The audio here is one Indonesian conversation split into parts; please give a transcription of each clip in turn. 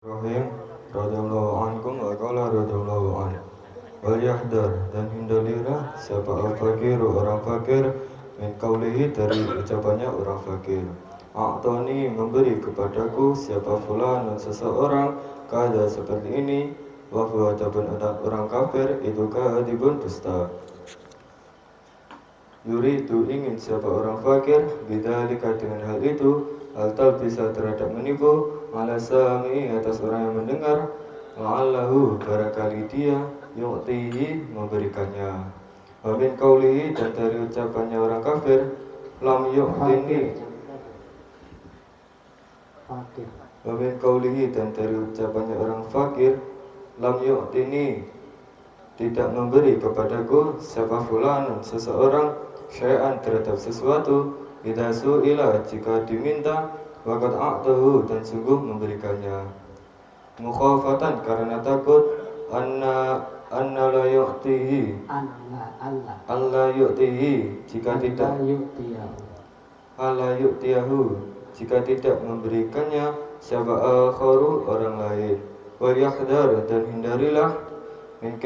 Rahim radhiyallahu ankum wa qala radhiyallahu an. Wal yahdar dan hindarilah siapa al-fakir orang fakir min qaulihi dari ucapannya orang fakir. A'tani memberi kepadaku siapa fulan dan seseorang kada seperti ini wa huwa ataupun orang kafir itu kadibun dusta. Yuridu ingin siapa orang fakir bidzalika dengan hal itu al bisa terhadap menipu ala sami atas orang yang mendengar la'allahu barangkali dia yu'tihi memberikannya wa min qawlihi dan dari ucapannya orang kafir lam yu'tini wa min qawlihi dan dari ucapannya orang fakir lam yu'tini tidak memberi kepadaku siapa fulan seseorang syai'an terhadap sesuatu idza su'ila jika diminta waqad a'tahu dan sungguh memberikannya mukhafatan karena takut anna la yu'tihi alla yu'tihi jika tidak alla yu'tiyahu jika tidak memberikannya siapa akharu orang lain wa yahdar dan hindarilah min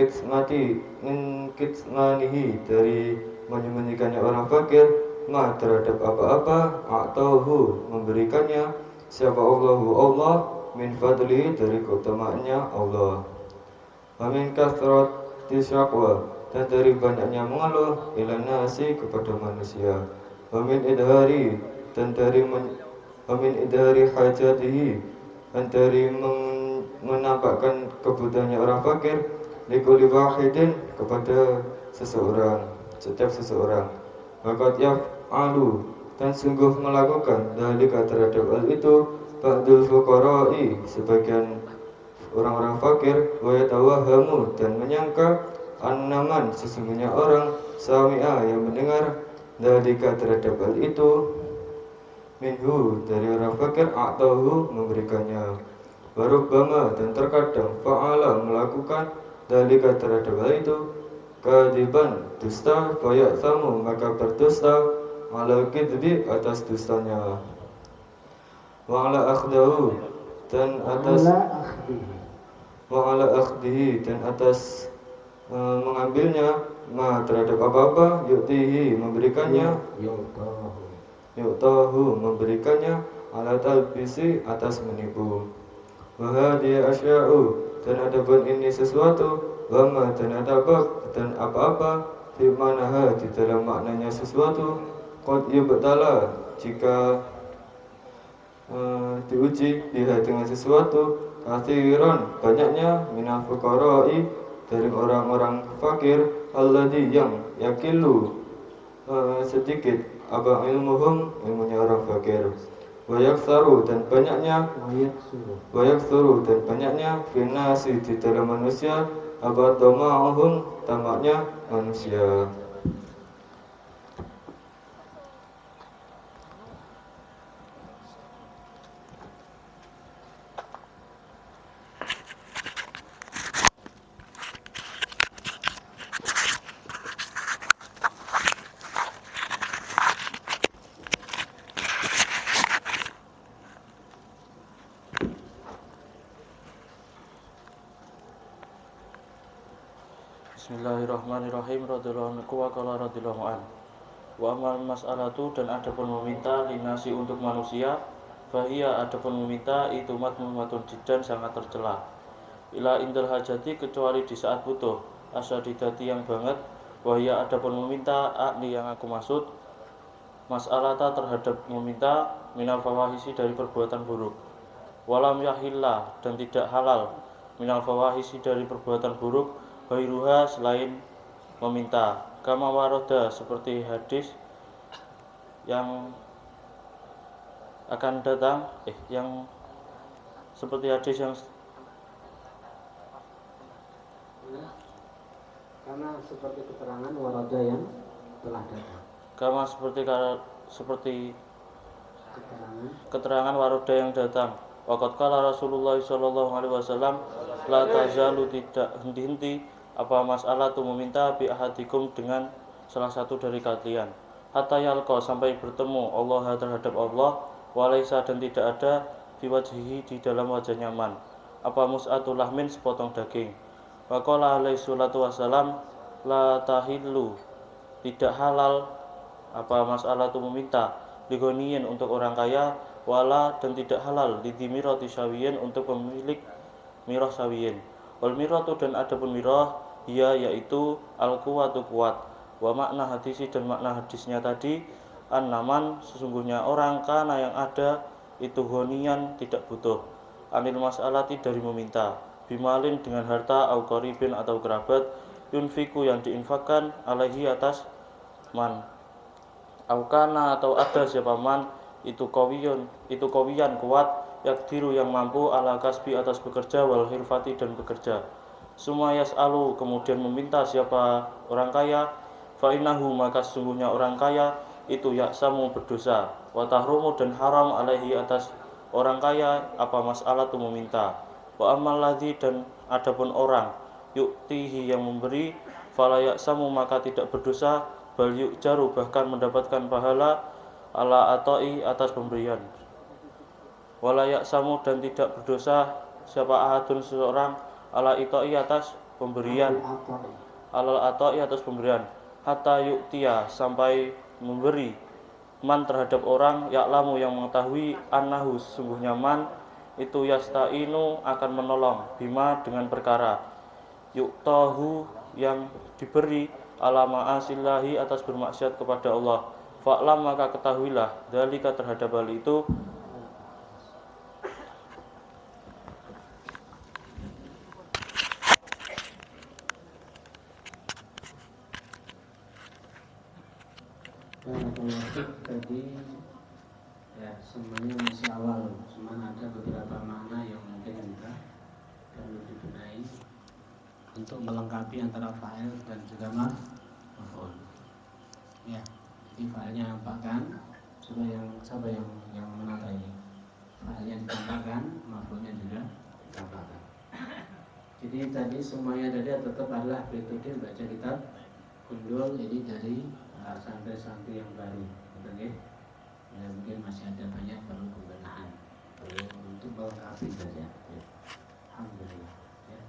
kitmanihi dari menyembunyikannya orang fakir ma terhadap apa-apa atauhu memberikannya siapa Allah min fadlihi dari keutamaannya Allah wa min kathrati syaqwa dan dari banyaknya mengeluh ila nasi kepada manusia wa min idhari dan dari hajatihi dan dari menampakkan kebutuhannya orang fakir likulli wahidin kepada setiap seseorang waqad yaf'alu dan sungguh melakukan dalika terhadap hal itu ba'dul fuqara'i sebagian orang-orang fakir wa yatawahhamu dan menyangka annaman sesungguhnya orang sami'a yang mendengar dalika terhadap hal itu minhu dari orang fakir atahu memberikannya warubbama dan terkadang fa'ala melakukan dalika terhadap hal itu kadiban dusta fayak samu maka berdusta ala kidbi atas dustanya wa ala akhdahu dan atas wa ala akhdihi dan atas mengambilnya ma terhadap apa-apa yu'tihi memberikannya yu'tahu memberikannya ala talbisi atas menipu wa hadiya asya'u dan adapun ini sesuatu wama dan adabak dan apa-apa di manaha di dalam maknanya sesuatu qad yubtala jika diuji dia dengan sesuatu kathiran banyaknya minal fuqara'i dari orang-orang fakir alladhi yang yakilu sedikit apa ilmunya orang fakir wayaksuru dan banyaknya finasi di dalam manusia apa tama'uhum tamaknya manusia. Bismillahirrahmanirrahim. Radhiyallahu anhu wa qala radhiyallahu an. Wa amal mas'alatu dan adapun meminta linasi untuk manusia, fahiya adapun meminta itu matmumatun jiddan sangat tercela. Ila indal hajati kecuali di saat butuh, asadidati yang banget, wahia adapun meminta akni yang aku maksud mas'alata terhadap meminta minal fawahisi dari perbuatan buruk. Walam yahillah dan tidak halal minal fawahisi dari perbuatan buruk ghairuha selain meminta kama waroda seperti hadis yang akan datang yang seperti hadis yang karena seperti keterangan waroda yang telah datang kama seperti keterangan waroda yang datang waqad qala Rasulullah sallallahu alaihi wasallam la tazalu tidak henti-henti apa masalah tu meminta bi ahadikum dengan salah satu dari kalian hatta yalqa sampai bertemu Allah terhadap Allah walaisa dan tidak ada fi wajhihi di dalam wajahnya man apa mus'atul lahmin sepotong daging. Wa qala alaihi salatu wassalam la tahillu, tidak halal apa mas'alatu meminta ligoniyin untuk orang kaya, wala dan tidak halal lidimirati sawiyin untuk pemilik mirah sawiyin. Wal miratu dan adapun mirah ia yaitu al quwatu kuat. Wa makna hadisi dan makna hadisnya tadi an-naman sesungguhnya orang kana yang ada itu honian tidak butuh, anil mas'alati dari meminta, bimalin dengan harta au qaribin atau kerabat, yunfiku yang diinfakkan alaihi atas man, au kana atau ada siapa man itu kawiyan kuat, yakdiru yang mampu ala kasbi atas bekerja, wal hirfati dan bekerja. Sumayas alu kemudian meminta siapa orang kaya, fa innahu maka sesungguhnya orang kaya itu yaksamu berdosa, wa tahrumu dan haram alaihi atas orang kaya apa masalah tu meminta. Wa amal ladzi dan adapun orang yuktihi yang memberi, fala yaksamu maka tidak berdosa, bal yujaru bahkan mendapatkan pahala ala atoi atas pemberian. Wala yaksamu dan tidak berdosa siapa ahadun seseorang ala itoi atas pemberian, alal atoi atas pemberian, hatta yuktia sampai memberi man terhadap orang yaklamu yang mengetahui annahu sesungguhnya man itu yastainu akan menolong bima dengan perkara yuktahu yang diberi ala ma'asillahi atas bermaksiat kepada Allah. Fa'lam maka ketahuilah dzalika terhadap hal itu tadi ya semuanya masih awal, cuman ada beberapa makna yang mungkin kita perlu dibenahi untuk melengkapi antara fa'il dan juga maf'ul. Ya, jadi fa'ilnya apakan? Coba yang menata ini. Fa'ilnya ditambahkan, maf'ulnya juga ditambahkan. Jadi tadi semuanya tadi tetap adalah metode baca kitab Gundul, jadi dari santri-santri yang baru, betul ya? Ya, mungkin masih ada banyak perlu pembenahan, perlu untuk melengkapi saja. Ya. Alhamdulillah. Ya.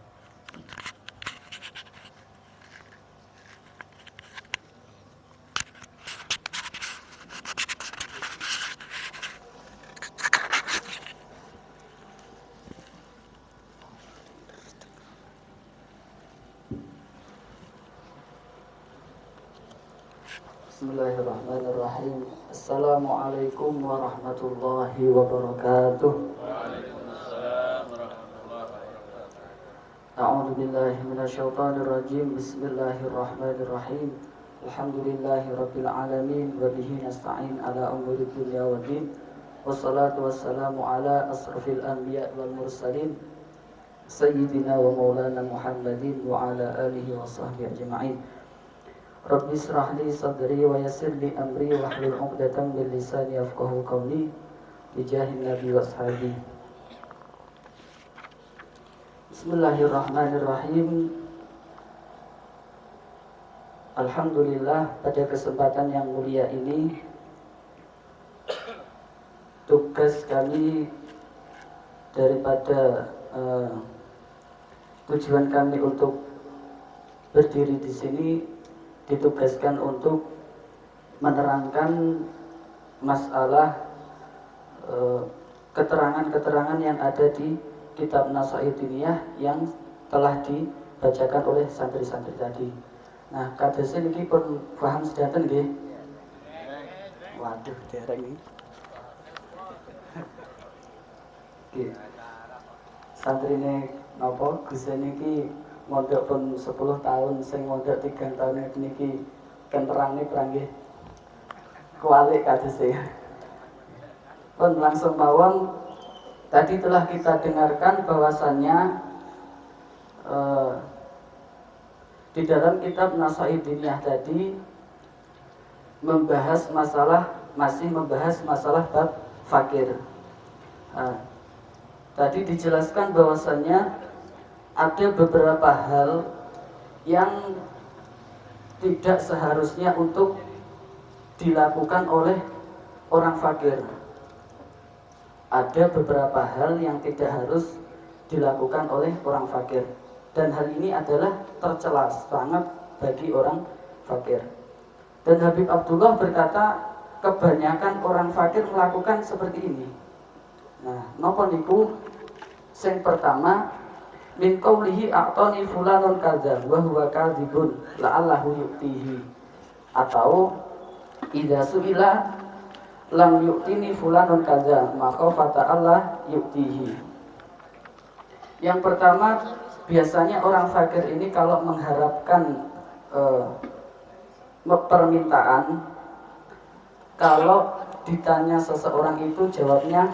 Bismillahirrahmanirrahim. Assalamualaikum warahmatullahi wabarakatuh. Waalaikumsalam warahmatullahi wabarakatuh. A'udzu billahi minasyaitonir rajim. Bismillahirrahmanirrahim. Alhamdulillahirabbil alamin wa bihi nasta'in ala umuri dunya waddin. Wassalatu wassalamu ala asrafil anbiya wal mursalin sayyidina wa maulana Muhammadin wa ala alihi wa sahbihi ajma'in. Rabbi israh li sadri wa yassir li amri wa hlul 'uqdatam min lisani yafqahu qawli bi jahin nabi wa ashabi. Bismillahirrahmanirrahim. Alhamdulillah, pada kesempatan yang mulia ini tugas kami daripada tujuan kami untuk berdiri di sini ditugaskan untuk menerangkan masalah keterangan-keterangan yang ada di kitab Nasaih Diniyah yang telah dibacakan oleh santri-santri tadi. Nah, kados niki pun paham sedanten nggih. Waduh, dereng iki. Nggih. Santrine napa Gus niki mondok pun 10 tahun, sing mondok 3 tahun niki kenterange pranggih kualik kadese. Pun langsung mawon, tadi telah kita dengarkan bahwasannya di dalam kitab Nasaih Diniyah tadi masih membahas masalah bab fakir. Tadi dijelaskan bahwasannya ada beberapa hal yang tidak seharusnya untuk dilakukan oleh orang fakir. Ada beberapa hal yang tidak harus dilakukan oleh orang fakir. Dan hal ini adalah tercela sangat bagi orang fakir. Dan Habib Abdullah berkata, kebanyakan orang fakir melakukan seperti ini. Nah, napa niku? Sing pertama, min qaulihi a'tani fulanun kadza wa huwa kadzibun la'allahu yu'tihi, atau idza su'ila lam yu'tini fulanun kadza maka fata Allah yu'tihi. Yang pertama, biasanya orang fakir ini kalau mengharapkan permintaan, kalau ditanya seseorang itu jawabnya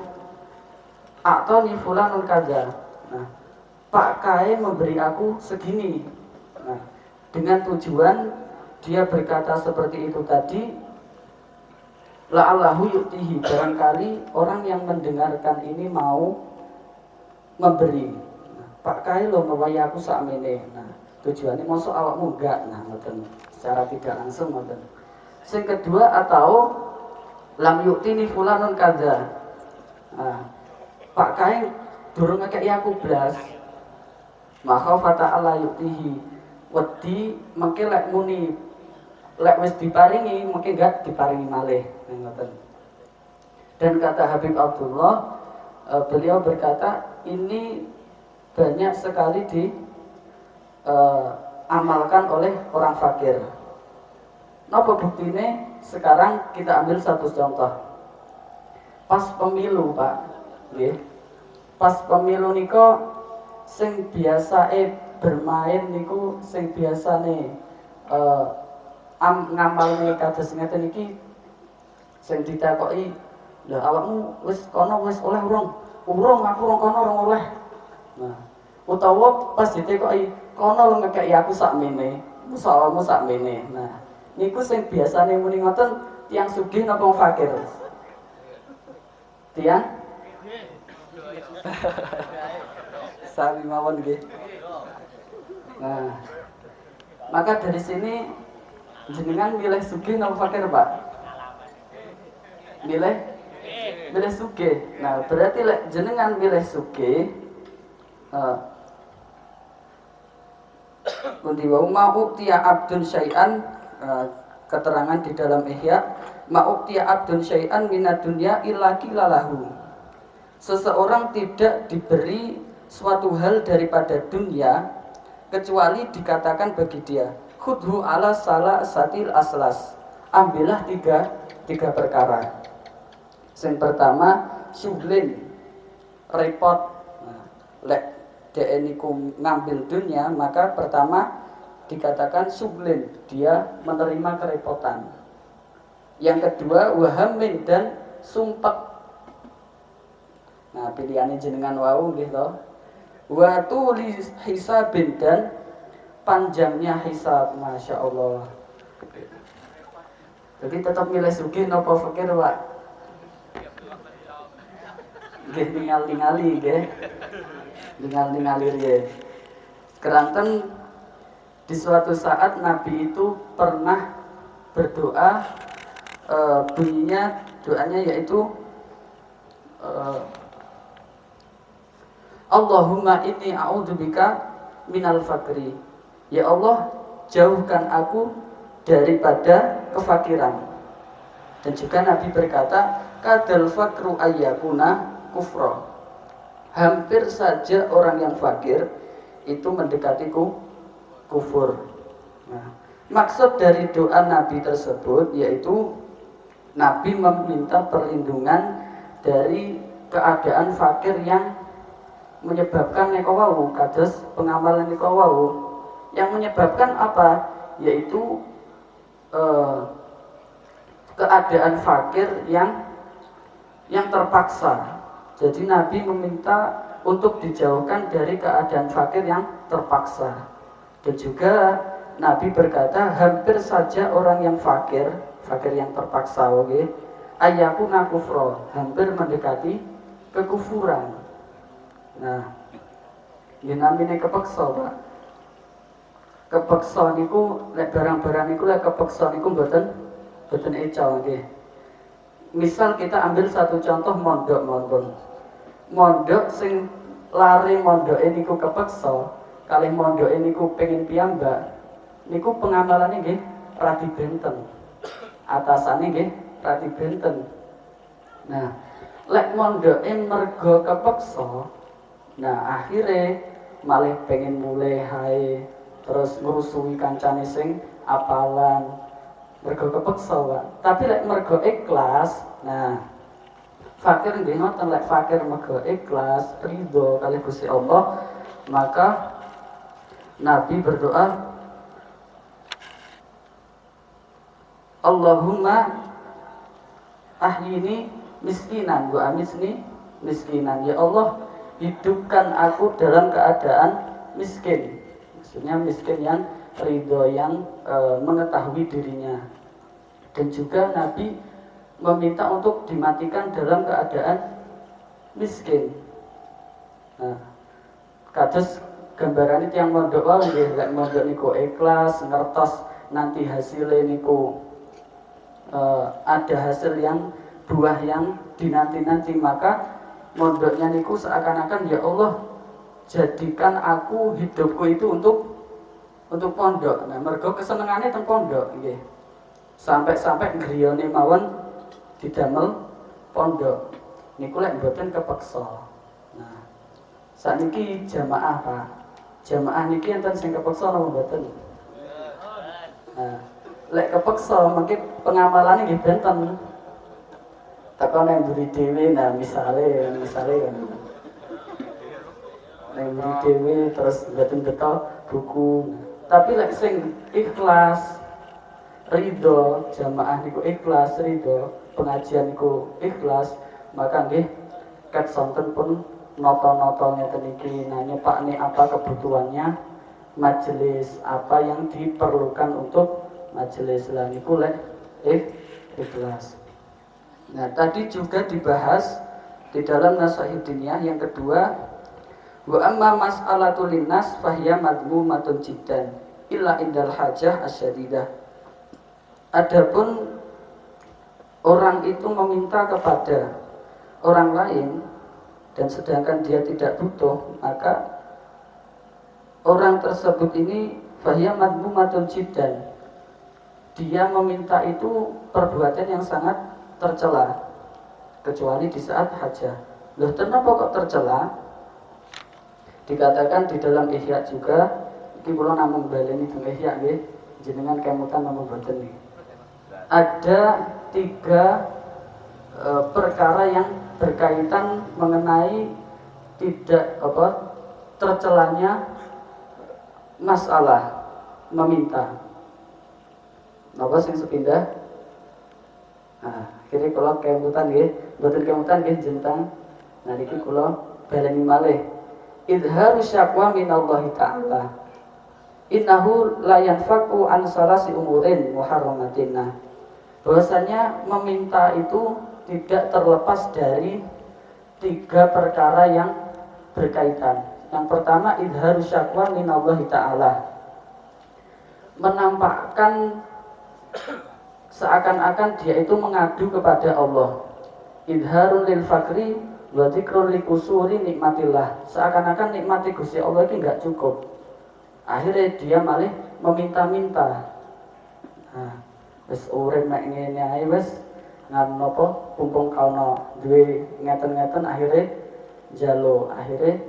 a'tani fulanun kadza. Nah, Pak Kai memberi aku segini. Nah, dengan tujuan dia berkata seperti itu tadi, la'allahu yu'tihi, barangkali orang yang mendengarkan ini mau memberi. Nah, Pak Kai lo memberi aku sakmene. Nah, tujuannya masuk awakmu enggak. Nah, ngoten. Secara tidak langsung ngoten. Yang kedua, atau lam yu'tini fulanun kadza. Nah, Pak Kai durung ngekeki aku blas. Maka fata Allah yu'tihi, wedi mengke lek muni lek wis diparingi mengke gak diparingi malih. Dan kata Habib Abdullah, beliau berkata ini banyak sekali diamalkan oleh orang fakir. Napa buktine? Sekarang kita ambil satu contoh. Pas pemilu, Pak, nggih. Pas pemilu niko sing biasae bermain niku sing biasane ngamalne kados ngeten iki sing ditakoki, "Lah awakmu wis kono wis oleh urung?" "Urung, aku urung kono urung oleh." Nah, utawa pas ditakoki, "Kono lu ngekeki aku sakmene, awakmu sakmene." Nah, niku sing biasane muni ngoten tiyang sugih napa wong fakir? Tiyang sami mawon nggih. Nah, maka dari sini jenengan milih sugih napa fakir, Pak? Milih sugih. Nah, berarti lek jenengan milih sugih, Kundi wa ma'uktiya abdun syai'an, keterangan di dalam Ihya, ma'uktiya abdun syai'an minad dunya illa kilalahu. Seseorang tidak diberi suatu hal daripada dunia kecuali dikatakan bagi dia, khudhu ala salah satil aslas, ambillah tiga perkara. Yang pertama, syuglin, repot. Nah, lek dia niku ngambil dunia, maka pertama dikatakan syuglin, dia menerima kerepotan. Yang kedua, wahamin, dan sumpek. Nah, pilihannya jenengan wau gitu. Wa tuli hisabin, dan panjangnya hisab, masya Allah. Jadi tetap milih sugih napa fakir, Pak? Nggih ningali nggih. Ningali riye. Keranten di suatu saat Nabi itu pernah berdoa, bunyinya doanya yaitu Allahumma inni a'udzubika minal fakri. Ya Allah, jauhkan aku daripada kefakiran. Dan juga Nabi berkata, kadal fakru ayyakuna kufra. Hampir saja orang yang fakir itu mendekati kufur. Nah, maksud dari doa Nabi tersebut yaitu Nabi meminta perlindungan dari keadaan fakir yang menyebabkan nekowau, kados pengamalan nekowau. Yang menyebabkan apa? Yaitu keadaan fakir yang terpaksa. Jadi Nabi meminta untuk dijauhkan dari keadaan fakir yang terpaksa. Dan juga Nabi berkata, hampir saja orang yang fakir yang terpaksa, ayakuna kufro, hampir mendekati kekufuran. Nah, ini namanya kepeksa, Pak. Kepeksa niku lek barang-barang niku lek kepeksa niku mboten ecal nggih. Misal kita ambil satu contoh mondok sing lari mondoke niku kepeksa, kalih mondoke niku pengen piyambak, niku pengamalane nggih radi benten. Atasane nggih radi benten. Nah, lek mondoke mergo kepeksa, nah akhire malih pengen mulai hae terus ngrusuhi kancane sing apalan mergo kepeksa, Pak. Tapi lek mergo ikhlas, nah fakir nggih ngoten, lek fakir mergo ikhlas, ridho kalih Gusti Allah, maka Nabi berdoa, Allahumma ahyini miskinan wa amisni miskinan. Ya Allah, hidupkan aku dalam keadaan miskin. Maksudnya miskin yang ridho, yang mengetahui dirinya. Dan juga Nabi meminta untuk dimatikan dalam keadaan miskin. Nah, kados gambaran itu yang mondok wae nggih, lek mondok niku ikhlas, ngertos nanti hasilnya niku ada hasil yang buah yang dinanti-nanti, maka mondoknya niku seakan-akan ya Allah jadikan aku hidupku itu untuk pondok. Nah, mergo kesenengane teng pondok nggih. Sampai griyane mawon didamel pondok. Niku lek mboten kepeksa. Nah, sakniki jamaah, Pak. Jamaah niki enten sing kepeksa napa mboten? Nah, lek kepeksa mungkin pengamalane nggih benten. Takon yang buri dhewe, nah misale kan. Yang buri dhewe terus mboten beto buku. Tapi lek sing ikhlas, ridho, jamaah niku ikhlas, ridho, pengajian niku ikhlas, maka nggih ket sonten pun noto-noto ngeten iki, nah nyepakne apa kebutuhannya majelis, apa yang diperlukan untuk majelis lan niku lek ikhlas. Nah, tadi juga dibahas di dalam Nasihat Diniyah yang kedua, wa amma mas'alatul linnas fahiya madmumatun jiddan illa indal hajah asyadidah. Adapun orang itu meminta kepada orang lain dan sedangkan dia tidak butuh, maka orang tersebut ini fahiya madmumatun jiddan. Dia meminta itu perbuatan yang sangat tercela, kecuali di saat hajah. Loh, kenapa kok tercela? Dikatakan di dalam Ihya juga, iki kula namung baleni teng Ihya nggih, jenengan kemutan namung boten nggih. Ada 3 perkara yang berkaitan mengenai tidak tercelanya masalah meminta. Napa sing sepindah? Nah, kiri kula kemutan nggih, mboten kemutan nggih jentang. Nah niki kula baleni malih. Idharu syakwa minallahi ta'ala. Innahu la yanfaqu an salasi umurin muharramatin. Bahwasanya meminta itu tidak terlepas dari 3 perkara yang berkaitan. Yang pertama, idharu syakwa minallahi ta'ala, menampakkan seakan-akan dia itu mengadu kepada Allah. Idharun lil fakri wa dzikrun li kusuri nikmatillah. Seakan-akan nikmati Gusti Allah itu enggak cukup. Akhirnya dia malah meminta-minta. Nah, wis urip nek ngene ae wis ngan napa pumpung kaono duwe ngeten-ngeten, akhirnya jalo, akhirnya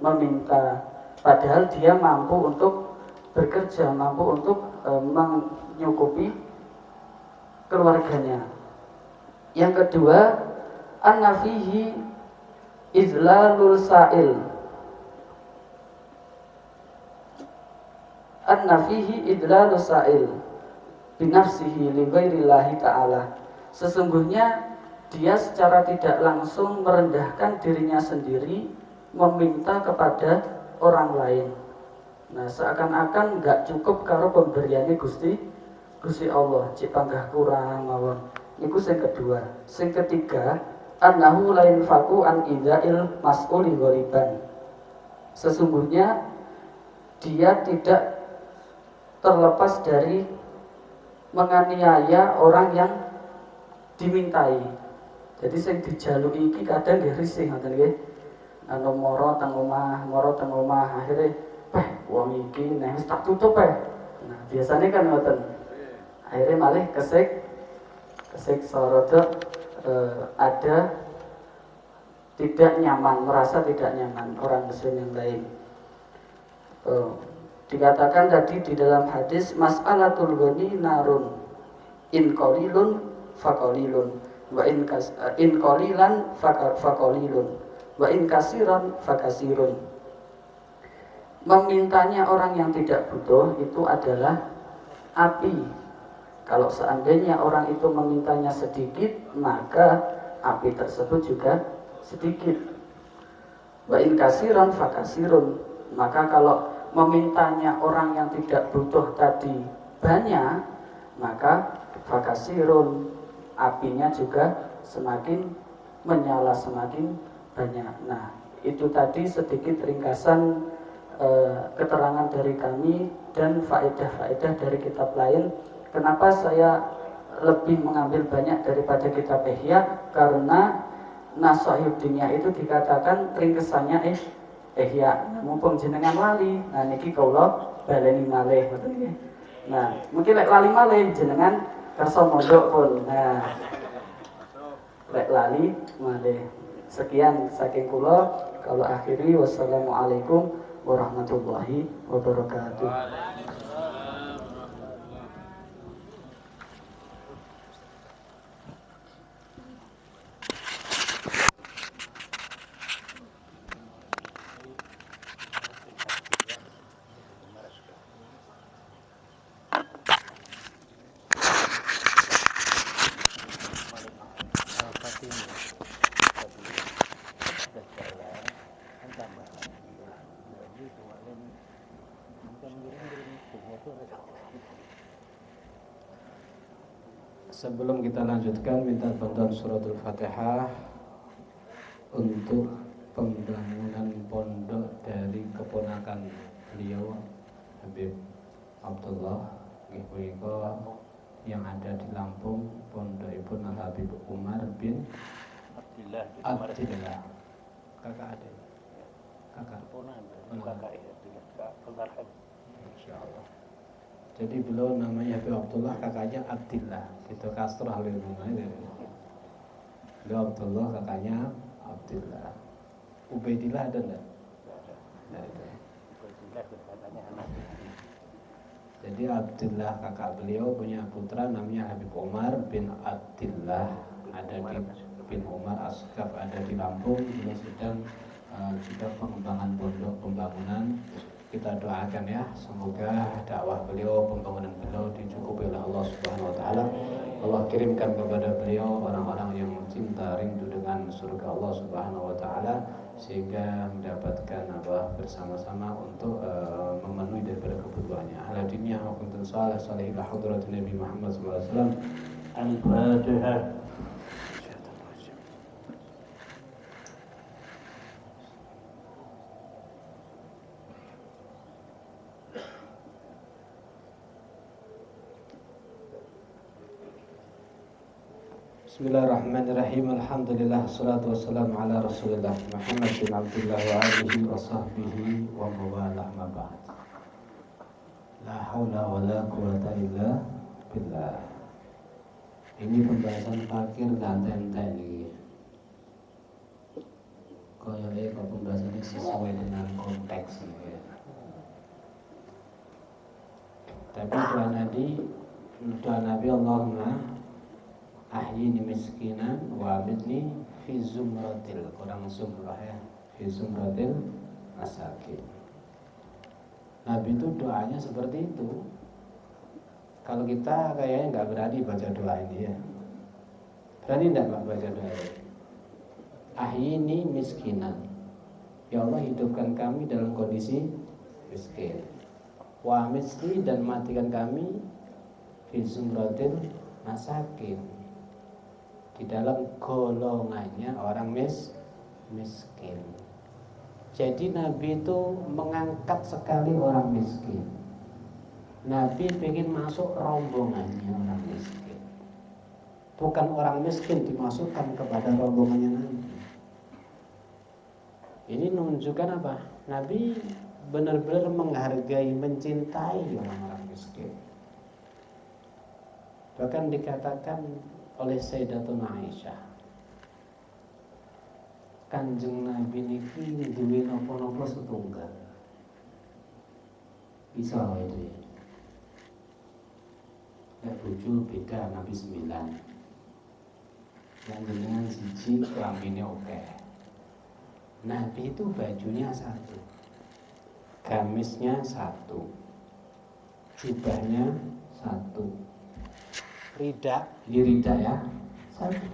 meminta, padahal dia mampu untuk bekerja, mampu untuk menyukupi keluarganya. Yang kedua, an-nafihi izlalul sa'il. An-nafihi idlalul sa'il binafsihi li ghairillahi ta'ala. Sesungguhnya dia secara tidak langsung merendahkan dirinya sendiri, meminta kepada orang lain. Nah, seakan-akan enggak cukup karo pemberiannya Gusti Allah, cik panggah kurang mawon. Niku sing kedua. Sing ketiga, annahu la yanfaqu an idza'il mas'uli ghaliban. Sesungguhnya dia tidak terlepas dari menganiaya orang yang dimintai. Jadi sing dijaluki iki kadang nggih risih ngoten nggih. anu moro teng omah akhirnya wong iki nek wis tak tutup nah biasanya kan ngoten akhirnya malih kesik sorode ada tidak nyaman, merasa tidak nyaman orang muslim yang lain. Dikatakan tadi di dalam hadis mas'alatul ghani narun in qalilun faqalilun wa in qalilan faqalilun wa in kasiran fakasirun. Memintanya orang yang tidak butuh itu adalah api. Kalau seandainya orang itu memintanya sedikit, maka api tersebut juga sedikit. Wa in kasiran fakasirun. Maka kalau memintanya orang yang tidak butuh tadi banyak, maka fakasirun, apinya juga semakin menyala, semakin banyak. Nah, itu tadi sedikit ringkasan keterangan dari kami dan faedah-faedah dari kitab lain. Kenapa saya lebih mengambil banyak daripada kitab Ihya? Karena Nashihud Dunya itu dikatakan ringkesannya Ihya. Mumpung jenengan lali, nah niki kula baleni malih ngoten nggih. Nah, mungkin lek lali malih jenengan kersa mondok pun. Nah, lek lali malih. Sekian saking kula, kalau akhiri wassalamualaikum warahmatullahi wabarakatuh. Sebelum kita lanjutkan, minta bantuan suratul Fatihah untuk pembangunan pondok dari keponakan beliau Habib Abdullah yang ada di Lampung, pondok Ibn Habib Umar bin Abdillah. Kakak ada? Kakak. Insyaallah. Jadi beliau namanya Habib Abdullah, kakaknya Abdillah. Gitu kasroh halil rumahnya. Beliau Abdullah, kakaknya Abdillah. Ubaidillah ada enggak? Enggak ada. Jadi Abdillah kakak beliau punya putra namanya Habib Umar bin Abdillah, ada di bin Umar Asgaf, ada di Lampung. Beliau sedang juga pengembangan pondok, pembangunan. Kita doakan ya, semoga dakwah beliau, pembangunan beliau dicukupi oleh Allah Subhanahu wa taala. Allah kirimkan kepada beliau orang-orang yang cinta rindu dengan surga Allah Subhanahu wa taala, sehingga mendapatkan bersama-sama untuk memenuhi daripada kebutuhannya. Ala dunia maupun salih salih ila hadratin Nabi Muhammad sallallahu alaihi wasallam. Al-Fatihah. Bismillahirrahmanirrahim. Alhamdulillah, salatu wassalamu ala Rasulillah Muhammad bin Abdullah wa alihi wa sahbihi wa mawalah ma ba'd. La haula wa la quwata illa billah. Ini pembahasan fakir dan tenten ini. Kayaknya kalau pembahasannya sesuai dengan konteks ini. Tapi doa Nabi Allahumma ahyini miskinan wa abidni fi zumratil, kurang zumrah ya, fi zumratil masakin. Nabi itu doanya seperti itu. Kalau kita kayaknya nggak berani baca doa ini ya. Berani enggak baca doa ini? Ahyini miskinan, ya Allah hidupkan kami dalam kondisi miskin. Wa amitni, dan matikan kami fi zumratil masakin, di dalam golongannya orang miskin. Jadi Nabi itu mengangkat sekali orang miskin. Nabi ingin masuk rombongannya orang miskin, bukan orang miskin dimasukkan kepada rombongannya Nabi. Ini menunjukkan apa? Nabi benar-benar menghargai, mencintai orang-orang miskin. Bahkan dikatakan oleh Sayyidatuna Aisyah, Kanjeng Nabi niki duwe napa-napa setunggal. Bisa itu. Nek bojo beda Nabi 9. Yang dengan siji kelambine oke. Nabi itu bajunya satu, gamisnya satu, jubahnya satu, rida ya satu.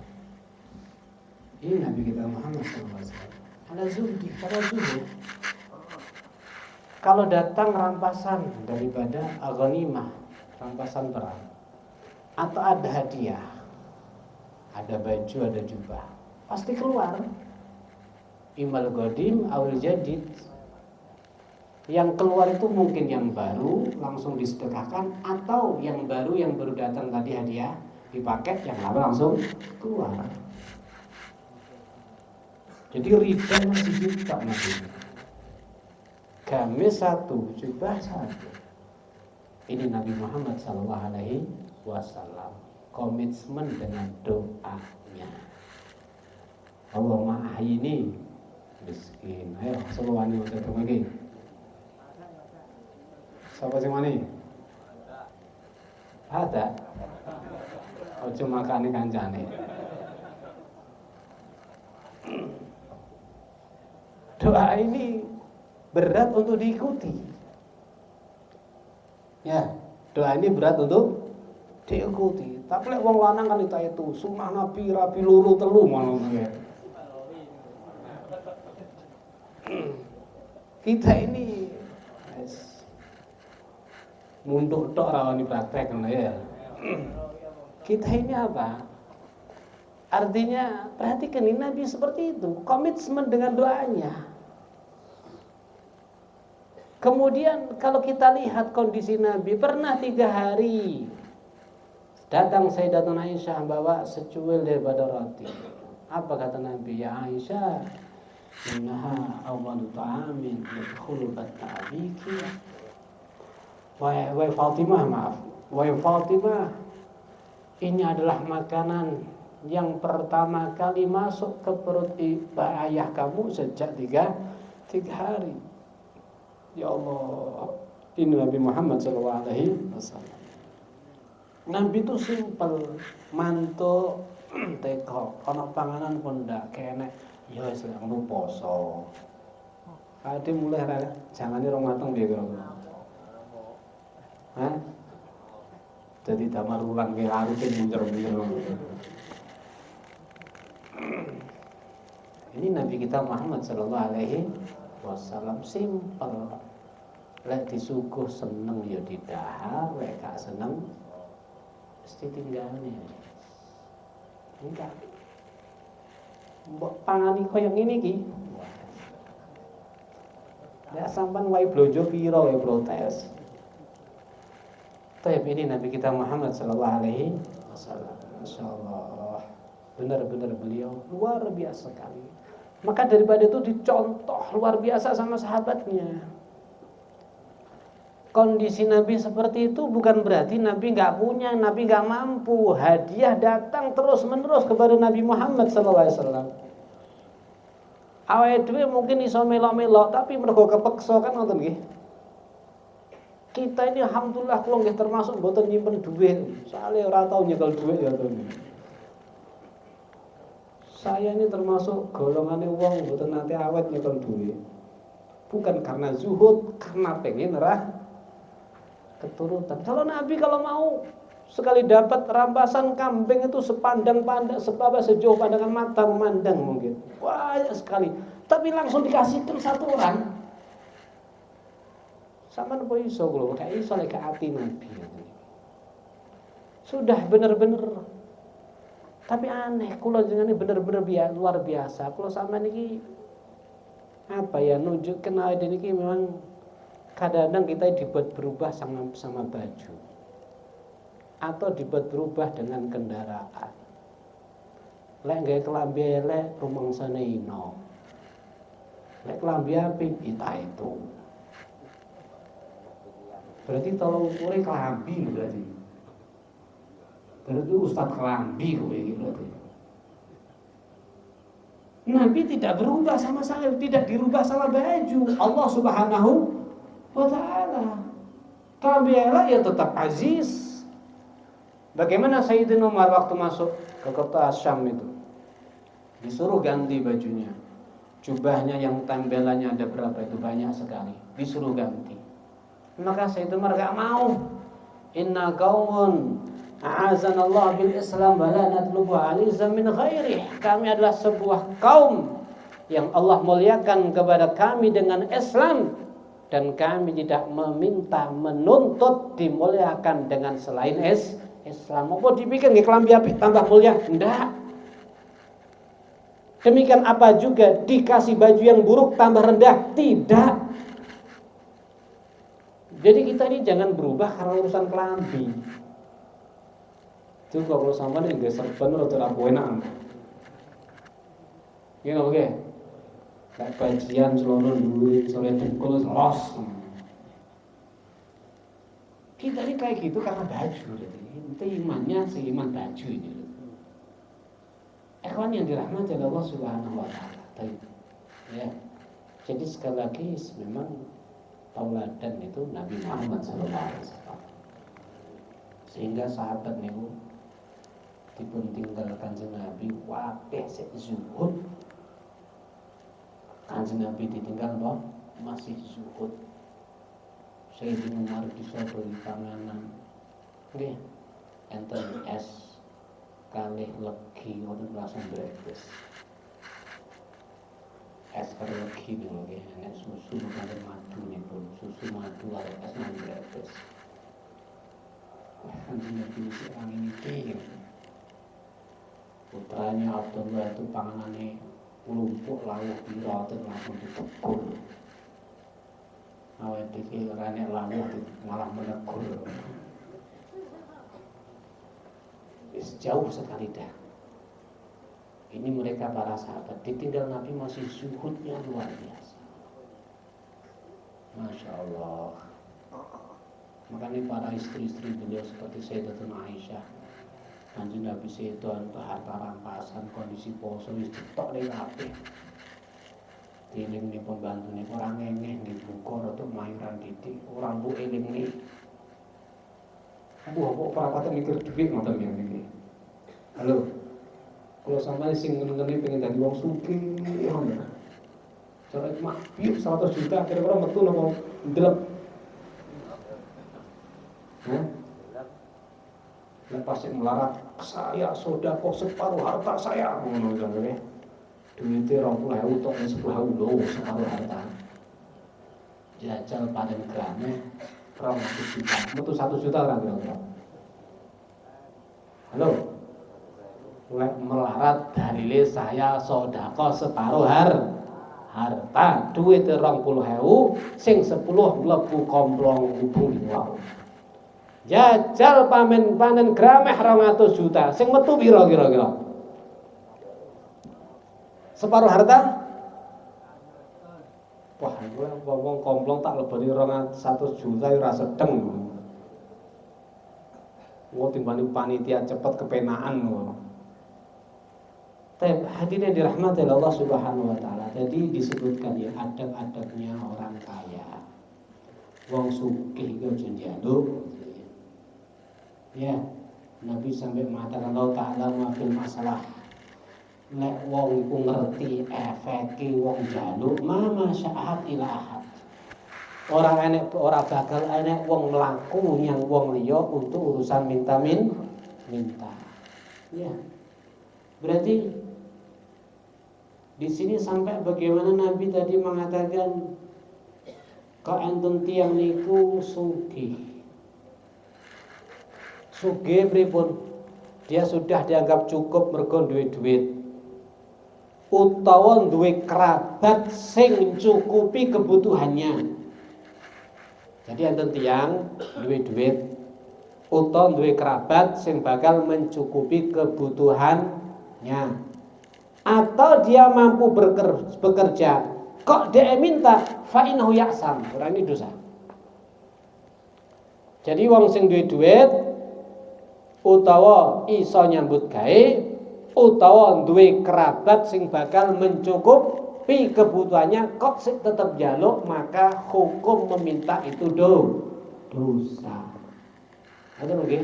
Ini Nabi kita Muhammad SAW. Ada zuhdi, ada zuhud. Kalau datang rampasan daripada ghanimah, rampasan perang, atau ada hadiah, ada baju, ada jubah, pasti keluar. Imal godim awil jadid. Yang keluar itu mungkin yang baru langsung disedekahkan, atau yang baru yang baru datang tadi hadiah dipakai, yang lama langsung keluar. Jadi rida masih juta Nabi. Gamis satu, jubah satu. Ini Nabi Muhammad SAW. Komitmen dengan doanya. Allahumma ahyini miskin. Ayo, seluani ucap lagi. Siapa sih mani? Ada. Ojo makani kancane. Doa ini berat untuk diikuti. Ya, doa ini berat untuk diikuti. Tapi lek wong lanang kan itu sunah Nabi rapi luru telu ngono ya. Kita ini munduk tok rawani praktek ngono ya. Kita ini apa? Artinya perhatikan ini Nabi seperti itu, komitmen dengan doanya. Kemudian kalau kita lihat kondisi Nabi, pernah 3 hari datang Sayyidatuna Aisyah bawa secuil daripada roti. Apa kata Nabi? Ya Aisyah, innaha awwalu ta'amin yadkhulu at-ta'biki. Wahai Fatimah, maaf. Wahai Fatimah, ini adalah makanan yang pertama kali masuk ke perut ayah kamu sejak 3 hari. Ya Allah, ini Nabi Muhammad SAW. Nabi itu simpel, mantuk, teko, ana panganan pun ndak kenek, ya wis lek ngono poso. Ade mulai ra jangane rong mateng piye kira. Hah? Jadi damar ulang ke arute muncer-muncer. Ini Nabi kita Muhammad SAW simpel. Lek disuguh seneng ya didahar, lek gak seneng mesti tinggalnya. Enggak. Mbok pangani koyo ngene iki. Lek sampean wae blojo pira wae protes. Tapi ini Nabi kita Muhammad SAW. Masyaallah. Benar-benar beliau luar biasa sekali. Maka daripada itu dicontoh luar biasa sama sahabatnya. Kondisi Nabi seperti itu bukan berarti Nabi nggak punya, Nabi nggak mampu. Hadiah datang terus menerus kepada Nabi Muhammad SAW. Awake dhewe mungkin iso melok-melok, tapi mergo kepeksa kan ngoten nggih. Kita ini alhamdulillah kula nggih termasuk mboten nyimpen duit. Soale ora tau nyekel duit ya to. Saya ini termasuk golongan wong mboten nate awet nyekel duit. Bukan karena zuhud, karena pengen keturutan. Kalau Nabi kalau mau sekali dapat rampasan kambing itu sepandang-pandang, sejauh pandangan mata memandang mungkin. Banyak sekali. Tapi langsung dikasihkan satu orang. Sama apa iso kula, gak iso lek ati Nabi. Sudah benar-benar. Tapi aneh, kula jenenge bener-bener luar biasa. Kula sampean iki apa ya nunjukkeun awake niki memang kadang-kadang kita dibuat berubah sama baju. Atau dibuat berubah dengan kendaraan. Lek gawe kelambi elek rumangsane ino. Lek kelambi apik kita itu. Berarti tolong ukure kelambi berarti. Berarti ustaz kelambi kowe iki berarti. Nabi tidak berubah sama sekali, tidak dirubah sama baju. Allah Subhanahu wa taala. Kelambi elok ya tetap aziz. Bagaimana Sayyidina Umar waktu masuk ke kota Syam itu? Disuruh ganti bajunya. Jubahnya yang tempelannya ada berapa itu banyak sekali. Disuruh ganti. Maka Sayyidina Umar gak mau. Inna qaumun a'azanallahu bil Islam wa la natlubu 'alizan min ghairih. Kami adalah sebuah kaum yang Allah muliakan kepada kami dengan Islam, dan kami tidak meminta menuntut dimuliakan dengan selain Islam. Apa dibikin nggih kelambi apik tambah mulia? Enggak. Demikian apa juga dikasih baju yang buruk tambah rendah? Tidak. Jadi kita ini jangan berubah karena urusan kelambi. Itu kalau sampean nggih serban ora enak. Ya oke. Kayak bajian selono duit, sore dengkul los. Kita ini kayak gitu karena baju. Itu imannya seiman baju ini. Ikhwan yang dirahmati oleh Allah Subhanahu wa taala. Ya. Jadi sekali lagi memang tauladan itu Nabi Muhammad SAW. Sehingga sahabat niku dipun tinggal Kanjeng Nabi wakeh sik zuhud. Kanjeng Nabi ditinggal apa? Masih zuhud. Sayyidina Umar disopo di panganan. Nggih. Enten es kalih legi ngoten langsung breakfast. Es karo legi niku nggih, enek susu karo madu niku. Susu madu karo es nang breakfast. Kanjeng Nabi sing angin iki. Putranya Abdullah itu panganannya lumpuk lawuh pira langsung ditegur. Awet iki rene lawuh malah menegur. Jauh sekali dah. Ini mereka para sahabat ditinggal Nabi masih zuhudnya luar biasa. Masya Allah. Makanya para istri-istri beliau seperti Sayyidatuna Aisyah, Kanjeng Nabi sedan harta rampasan, kondisi poso wis ditok ning kabeh. Eling ning pembantune ora ngengeh dibuka rada mayuran titik, ora mbok elingne. Mbok kok perapatan mikir dhuwit ngoten iki. Halo. Kalau sampai sing ngene pengen dadi wong sugih ngono. Cara mak piye 100 juta kira-kira metu napa ndelep. Lepas yang melarat, saya sedekah separuh harta saya. Ngono jane. Duitnya 20.000 tok 10.000 lho separuh harta. Jajal panen grame 200 juta. Metu 1 juta ora kira-kira. Halo. Lek melarat dalile saya sedekah separuh harta. Duit 20.000 sing 10 mlebu komplong hubung wau. Jajal panen grameh 200 juta. Sing metu pira kira-kira? Separuh harta? Wah, wong komplong tak lebani 100 juta ora sedeng. Engko timbani panitia cepet kepenaan ngono. Hadirin dirahmati Allah Subhanahu wa taala. Jadi disebutkan ya adab-adabnya orang kaya. Wong sugih iku aja njaluk. Ya, Nabi sampai mengatakan Allah Ta'ala mafil masalah. Nek wong iku ngerti efeke wong njaluk, ma sya'at ila ahad. Ora bakal enek wong mlaku yang wong liya untuk urusan minta. Ya. Berarti di sini sampai bagaimana Nabi tadi mengatakan kok enten tiyang niku sugih. Sugih pripun? Dia sudah dianggap cukup mergo duwe-duit. Utawa duwe kerabat sing cukupi kebutuhannya. Jadi enten tiyang duwe duit utawa duwe kerabat sing bakal mencukupi kebutuhannya. Atau dia mampu bekerja kok dia minta fa innahu ya'sam, orang ini dosa. Jadi wong sing duwe duit utawa iso nyambut gawe utawa duwe kerabat sing bakal mencukupi kebutuhannya kok sik tetep njaluk, maka hukum meminta itu dosa. Ngoten nggih.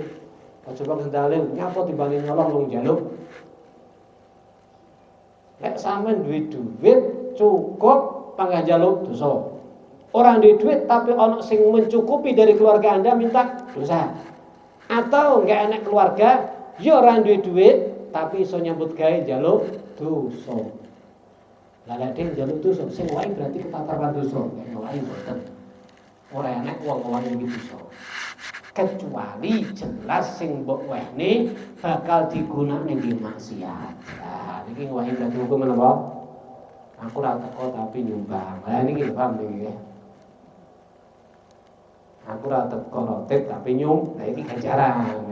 Aja bang dalil nyapa timbang nyolong wong njaluk. Nek sampean duwe duit cukup panggah njaluk dosa. Orang di duit tapi ono sing mencukupi dari keluarga Anda minta dosa. Atau enggak enak keluarga, ya orang di duit tapi iso nyambut gawe njaluk dosa. Lah lek njaluk dosa sing wae berarti ketataran dosa, nek wae boten. Ora enak wong wae iki dosa. Kecuali jelas sing mbok wehne bakal digunakne nggih maksiat. Nah, iki wae berarti hukum menapa? Aku ora teko tapi nyumbang. Lah niki paham niki. Aku ora teko rotip tapi nah iki ganjaran.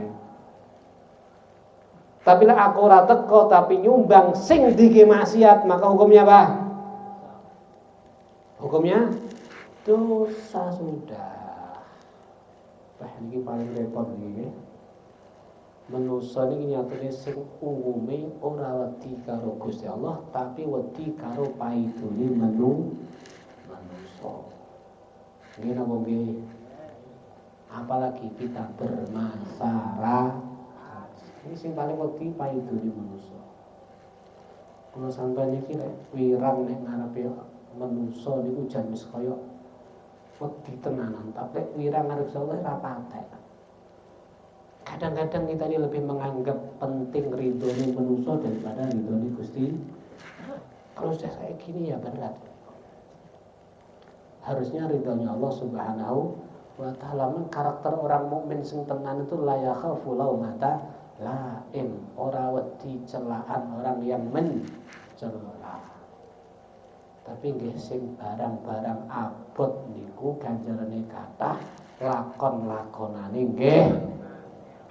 Tapi lah aku ora teko tapi nyumbang sing dike maksiat, maka hukumnya apa? Hukumnya dosa sudah. Wah, ini paling repot iki. Manusa niki nyatane sing umume ora wedi karo Gusti Allah, tapi wedi karo paidune manusa. Nggih napa nggih? Apalagi kita bermasyarakat. Ini sing paling wedi paidune manusa. Kula sampeyan iki nek wirang nek ngarepe manusa niku jan wis kaya wedi tenanan, tapi wirang ngarep Allah ora patek. Kadang-kadang kita ini lebih menganggap penting ridhonya manusia daripada ridhonya Gusti. Kalau sudah kayak gini ya berat. Harusnya ridhonya Allah Subhanahu wa ta'ala. Karakter orang mukmin sing tenan itu la yakhafu laumata laim, ora wedi celaan orang yang mencela. Tapi nggih sing barang-barang abot niku ganjarane kathah, lakon-lakonane nggih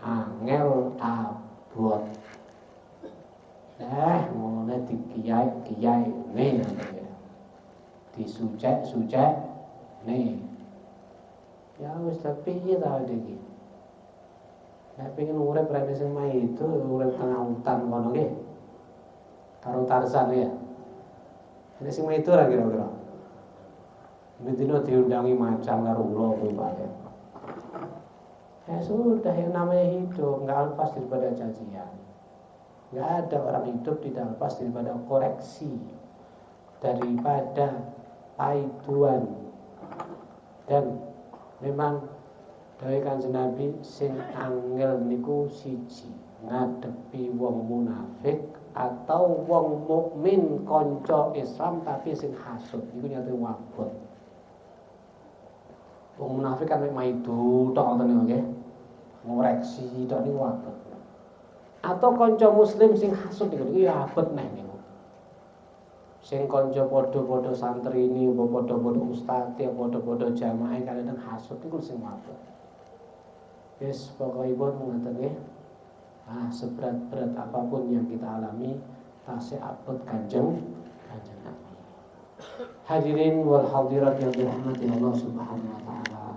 angel abot. Ngene dikiyai-kiyai ne disucek-sucek ne. Ya wis tapi piye ta iki? Nek pengen urip rene sing itu urip tengah hutan kono nggih. Karo Tarzan ya. Nek sing itu ora kira-kira. Bedino diundangi macan karo ulo kuwi bae. Sudah yang namanya hidup nggak lepas daripada cacian. Nggak ada orang hidup tidak lepas daripada koreksi, daripada paiduan. Dan memang dawuh Kanjeng Nabi sing angel niku siji ngadepi wong munafik atau wong mukmin kanca Islam tapi sing hasud niku nyate wabot. Wong munafik kan mek maidu tok ngoten nggih. Ngoreksi tok niku wabot. Atau kanca muslim sing hasud niku ya abot neh niku. Sing kanca padha-padha santri ini, padha-padha ustaz, padha-padha jamaah kadang hasud niku sing wabot. Wis pokokipun ngoten nggih. Seberat-berat apapun yang kita alami tasih abot kanjeng Nabi. Hadirin wal hadirat yang dirahmati Allah Subhanahu wa taala.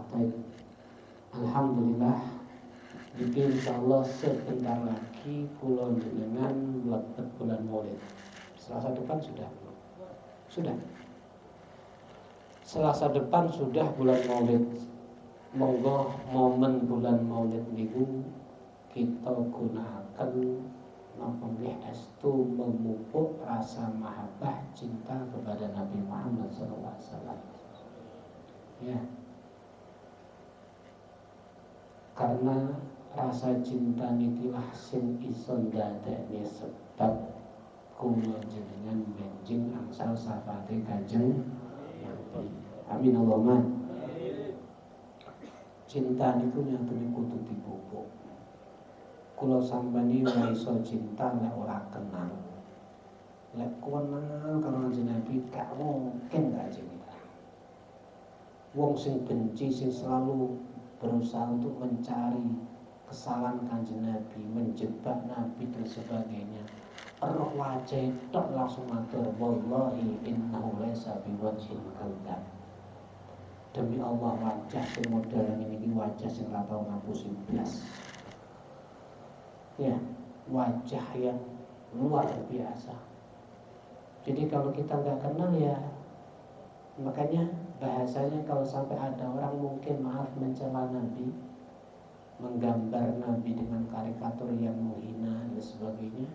Alhamdulillah. Jadi insyaallah sebentar lagi kula jenengan mlebet bulan Maulid. Selasa depan sudah. Selasa depan sudah bulan Maulid. Monggo momen bulan Maulid niku kita gunakan napa nggih estu memupuk rasa mahabbah cinta kepada Nabi Muhammad SAW. Ya. Karena rasa cinta nikilah sing iso ndadekne sebab kula jenengan benjing angsal safate Kanjeng Nabi. Amin Allahumma. Cinta niku nyatane kudu dipupuk. Kula sampeyan ora iso cinta nek ora kenal. Lek kenal karo Kanjeng Nabi gak mungkin gak cinta. Wong sing benci sing selalu berusaha untuk mencari kesalahan Kanjeng Nabi, menjebak Nabi dan sebagainya, roh wajah tok langsung matur wallahi innahu laysa biwajhil kadzab. Demi Allah wajah sing model ini wajah sing ora tau ngapusi blas. Ya, wajah yang luar biasa. Jadi kalau kita nggak kenal ya, makanya bahasanya kalau sampai ada orang mungkin maaf mencela Nabi, menggambar Nabi dengan karikatur yang menghina dan sebagainya,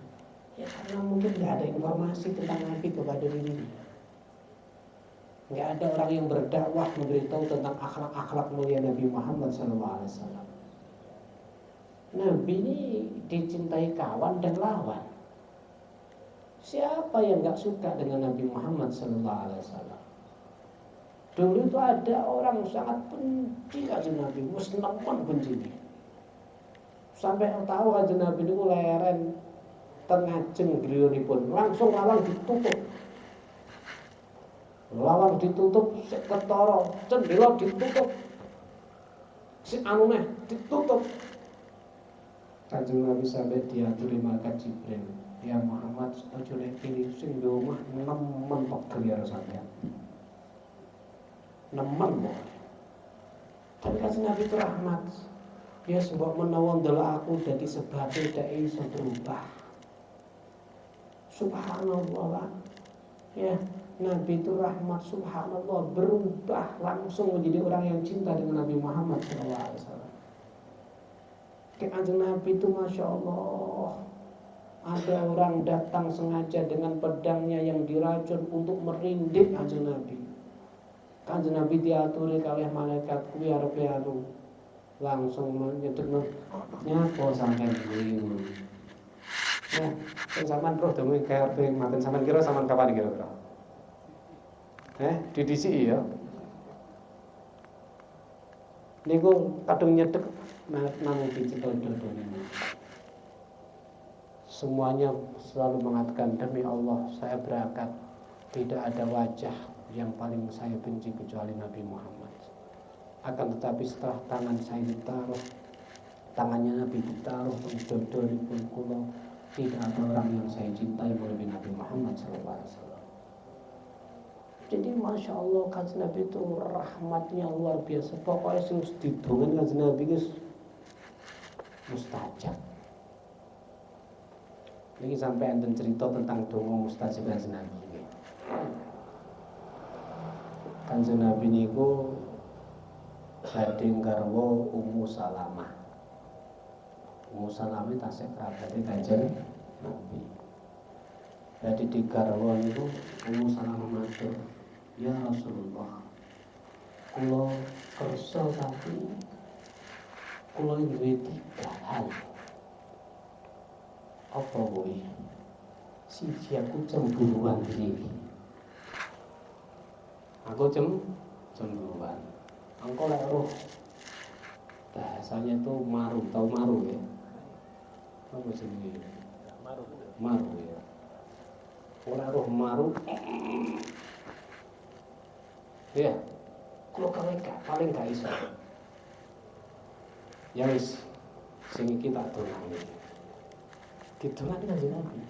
ya karena mungkin nggak ada informasi tentang Nabi kepada dirinya. Nggak ada orang yang berdakwah memberitahu tentang akhlak-akhlak mulia Nabi Muhammad SAW. Nabi ini dicintai kawan dan lawan. Siapa yang nggak suka dengan Nabi Muhammad SAW? Dulu itu ada orang sangat benci kanjeng Nabi, musnemen benci. Sampai tahu kanjeng Nabi itu leren tengah jeng griyonipun langsung lawang ditutup. Lawang ditutup ketara, cendela ditutup. Si anune ditutup. Kanjeng Nabi sampai diaturi malaikat Jibril, ya Muhammad ojo nek kiri sing di omah nemen pegel ya sampeyan. Nemen kok. Tapi kanjeng Nabi itu rahmat. Ya sebab menawa ndelok aku dadi sebabe dak iso berubah. Subhanallah. Ya, Nabi itu rahmat, subhanallah, berubah langsung menjadi orang yang cinta dengan Nabi Muhammad SAW. Kanjeng Nabi itu Masya Allah, ada orang datang sengaja dengan pedangnya yang diracun untuk merindik kanjeng Nabi. Kanjeng Nabi diaturi kalih malaikat kuwi arep anu langsung nyedekno nyapa sampeyan iki. Ya, sampean roh demi KRP maten sampean kira sampean kapan kira-kira? Di DCI ya. Niku kadung nyedek nang digital dodone. Semuanya selalu mengatakan demi Allah saya berangkat tidak ada wajah yang paling saya benci kecuali Nabi Muhammad. Akan tetapi setelah tangan saya ditaruh, tangannya Nabi ditaruh dodonipun kula, tidak ada orang yang saya cintai melebihi Nabi Muhammad SAW. Jadi Masya Allah kanjeng Nabi itu rahmatnya luar biasa. Pokoknya sing didongen kanjeng Nabi itu mustajab. Ini sampai enten cerita tentang donga mustajab kanjeng Nabi. Kanjeng Nabi niku badhe garwa Ummu Salamah. Ummu Salamah tasih kerabate kanjeng Nabi. Jadi di garwa niku Ummu Salamah matur, ya Rasulullah, kula kersa tapi kula duwe 3 hal. Apa kuwi? Siji aku cemburuan iki. Aku cemburuan. Engko lek roh bahasanya tuh maru, tahu maru ya? Apa jenenge? Maru ya. Ora roh maru. Ya, kalau paling gak iso. Ya wis, sing iki tak donani. Didongani kanjeng Nabi.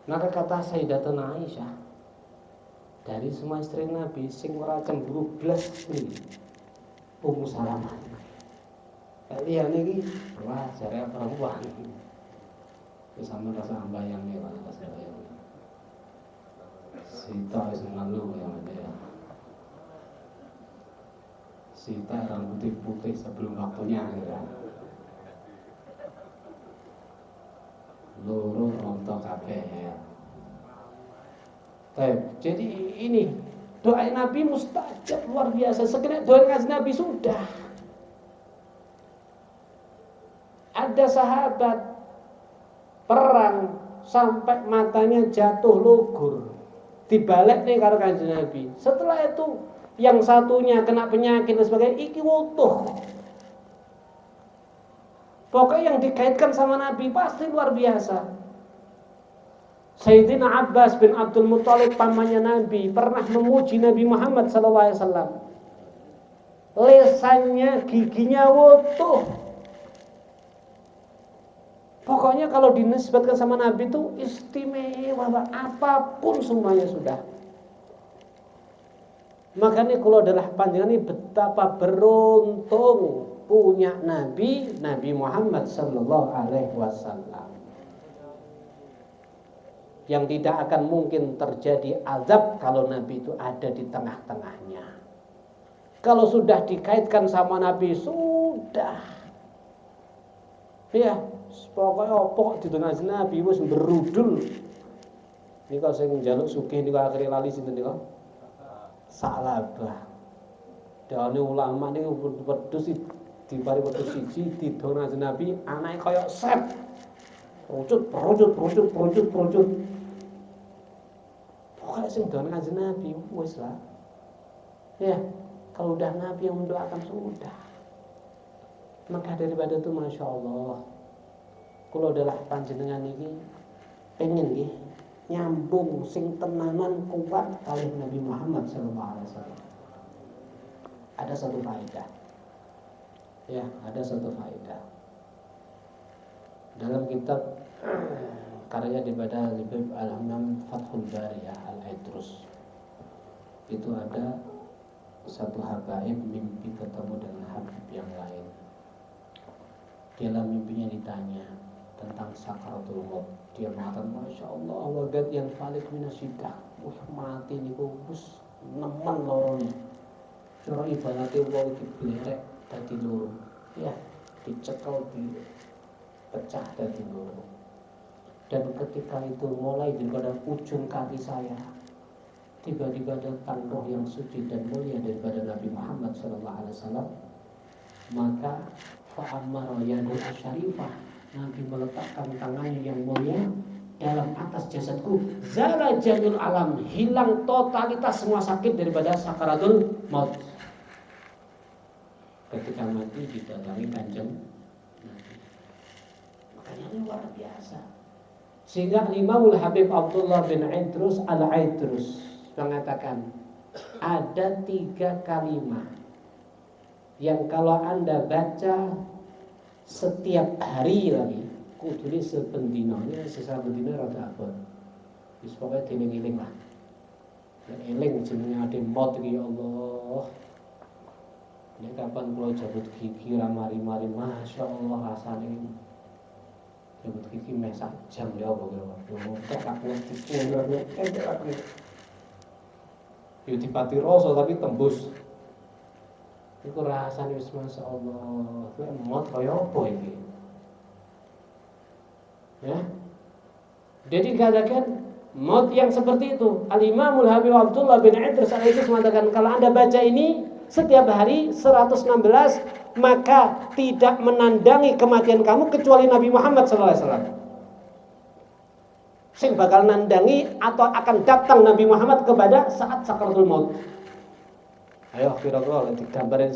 Maka kata Sayyidatuna Aisyah, dari semua istri Nabi sing ora cemburu blas iki Ummu Salamah. Liyane iki wah jare perempuan. Wis sampe rasa ambayang ya Pak saya. Sita wis ngalu ya Mas. Sita rambutnya putih sebelum waktunya ya. Loro rontok kabeh ya. Jadi ini doa Nabi mustajab luar biasa. Sekedar doa Nabi sudah. Ada sahabat perang sampai matanya jatuh lugur, dibalik nih karo kanjeng Nabi. Setelah itu yang satunya kena penyakit dan sebagainya, iki wutuh. Pokoknya yang dikaitkan sama Nabi pasti luar biasa. Sayyidina Abbas bin Abdul Muthalib pamannya Nabi pernah memuji Nabi Muhammad SAW. Lesannya, giginya wutuh. Pokoknya kalau dinisbatkan sama Nabi itu istimewa, apapun semuanya sudah. Makanya kalau adalah panjangan ini betapa beruntung punya Nabi Muhammad sallallahu alaihi wasallam. Yang tidak akan mungkin terjadi azab kalau Nabi itu ada di tengah-tengahnya. Kalau sudah dikaitkan sama Nabi, sudah. Ya, pokoknya opok di tengah Nabi wis berudul. Ini kalau saya njaluk sugih niku akhire lali sinten niku? Salabah. Dene ulama niku wedhus dipari wedhus siji didongna Nabi, anake kaya sep. Rucut. Pokoknya sing dongna Nabi wis lah. Ya, kalau udah Nabi yang mendoakan sudah. Maka daripada itu Masya Allah, kalau adalah panjenengan ini pengen nggih nyambung sing tenanan kuat kali Nabi Muhammad SAW. Ada satu faedah. Ya, ada satu faedah. Dalam kitab karya daripada Habib Al-Hamam Fathul Bari Al-Aidrus, itu ada satu habaib mimpi ketemu dengan habib yang lain. Dalam mimpinya ditanya tentang sakaratul maut. Dia mengatakan, Masya Allah, wagat yang falik minasyidah. Mati niku wis nemen lorone. Cara ibaratnya wong diblerek dadi loro. Ya, dicekel dipecah dadi loro. Dan ketika itu mulai daripada ujung kaki saya, tiba-tiba datang roh yang suci dan mulia daripada Nabi Muhammad SAW. Maka fa'amara yadu asyarifah, Nabi meletakkan tangannya yang mulia dalam atas jasadku. Zala jamil alam, hilang totalitas semua sakit daripada sakaratul maut. Ketika mati didatangi kanjeng Nabi. Makanya ini luar biasa. Sehingga Imamul Habib Abdullah bin Aidrus Al-Aidrus mengatakan ada 3 kalimat yang kalau Anda baca setiap hari lagi, kudune sebendina, ini sesabendina rada abot. Wis pokoke dieling-eling lah. Nek eling jenenge ade maut iki ya Allah. Nek kapan kula jabut gigi ra mari-mari, Masya Allah rasane jabut gigi meh sak jam ya apa kira-kira. Tek aku dipulurne, tek aku. Yo dipati rasa tapi tembus. Iku rasane wis Masya Allah, kuwi maut kaya apa iki? Ya. Jadi dikatakan maut yang seperti itu. Al-Imamul Habib Abdullah bin Idris Al-Aidrus mengatakan kalau Anda baca ini setiap hari 116, maka tidak menandangi kematian kamu kecuali Nabi Muhammad SAW. Sing bakal nandangi atau akan datang Nabi Muhammad kepada saat sakaratul maut. Ayo kira-kira digambarin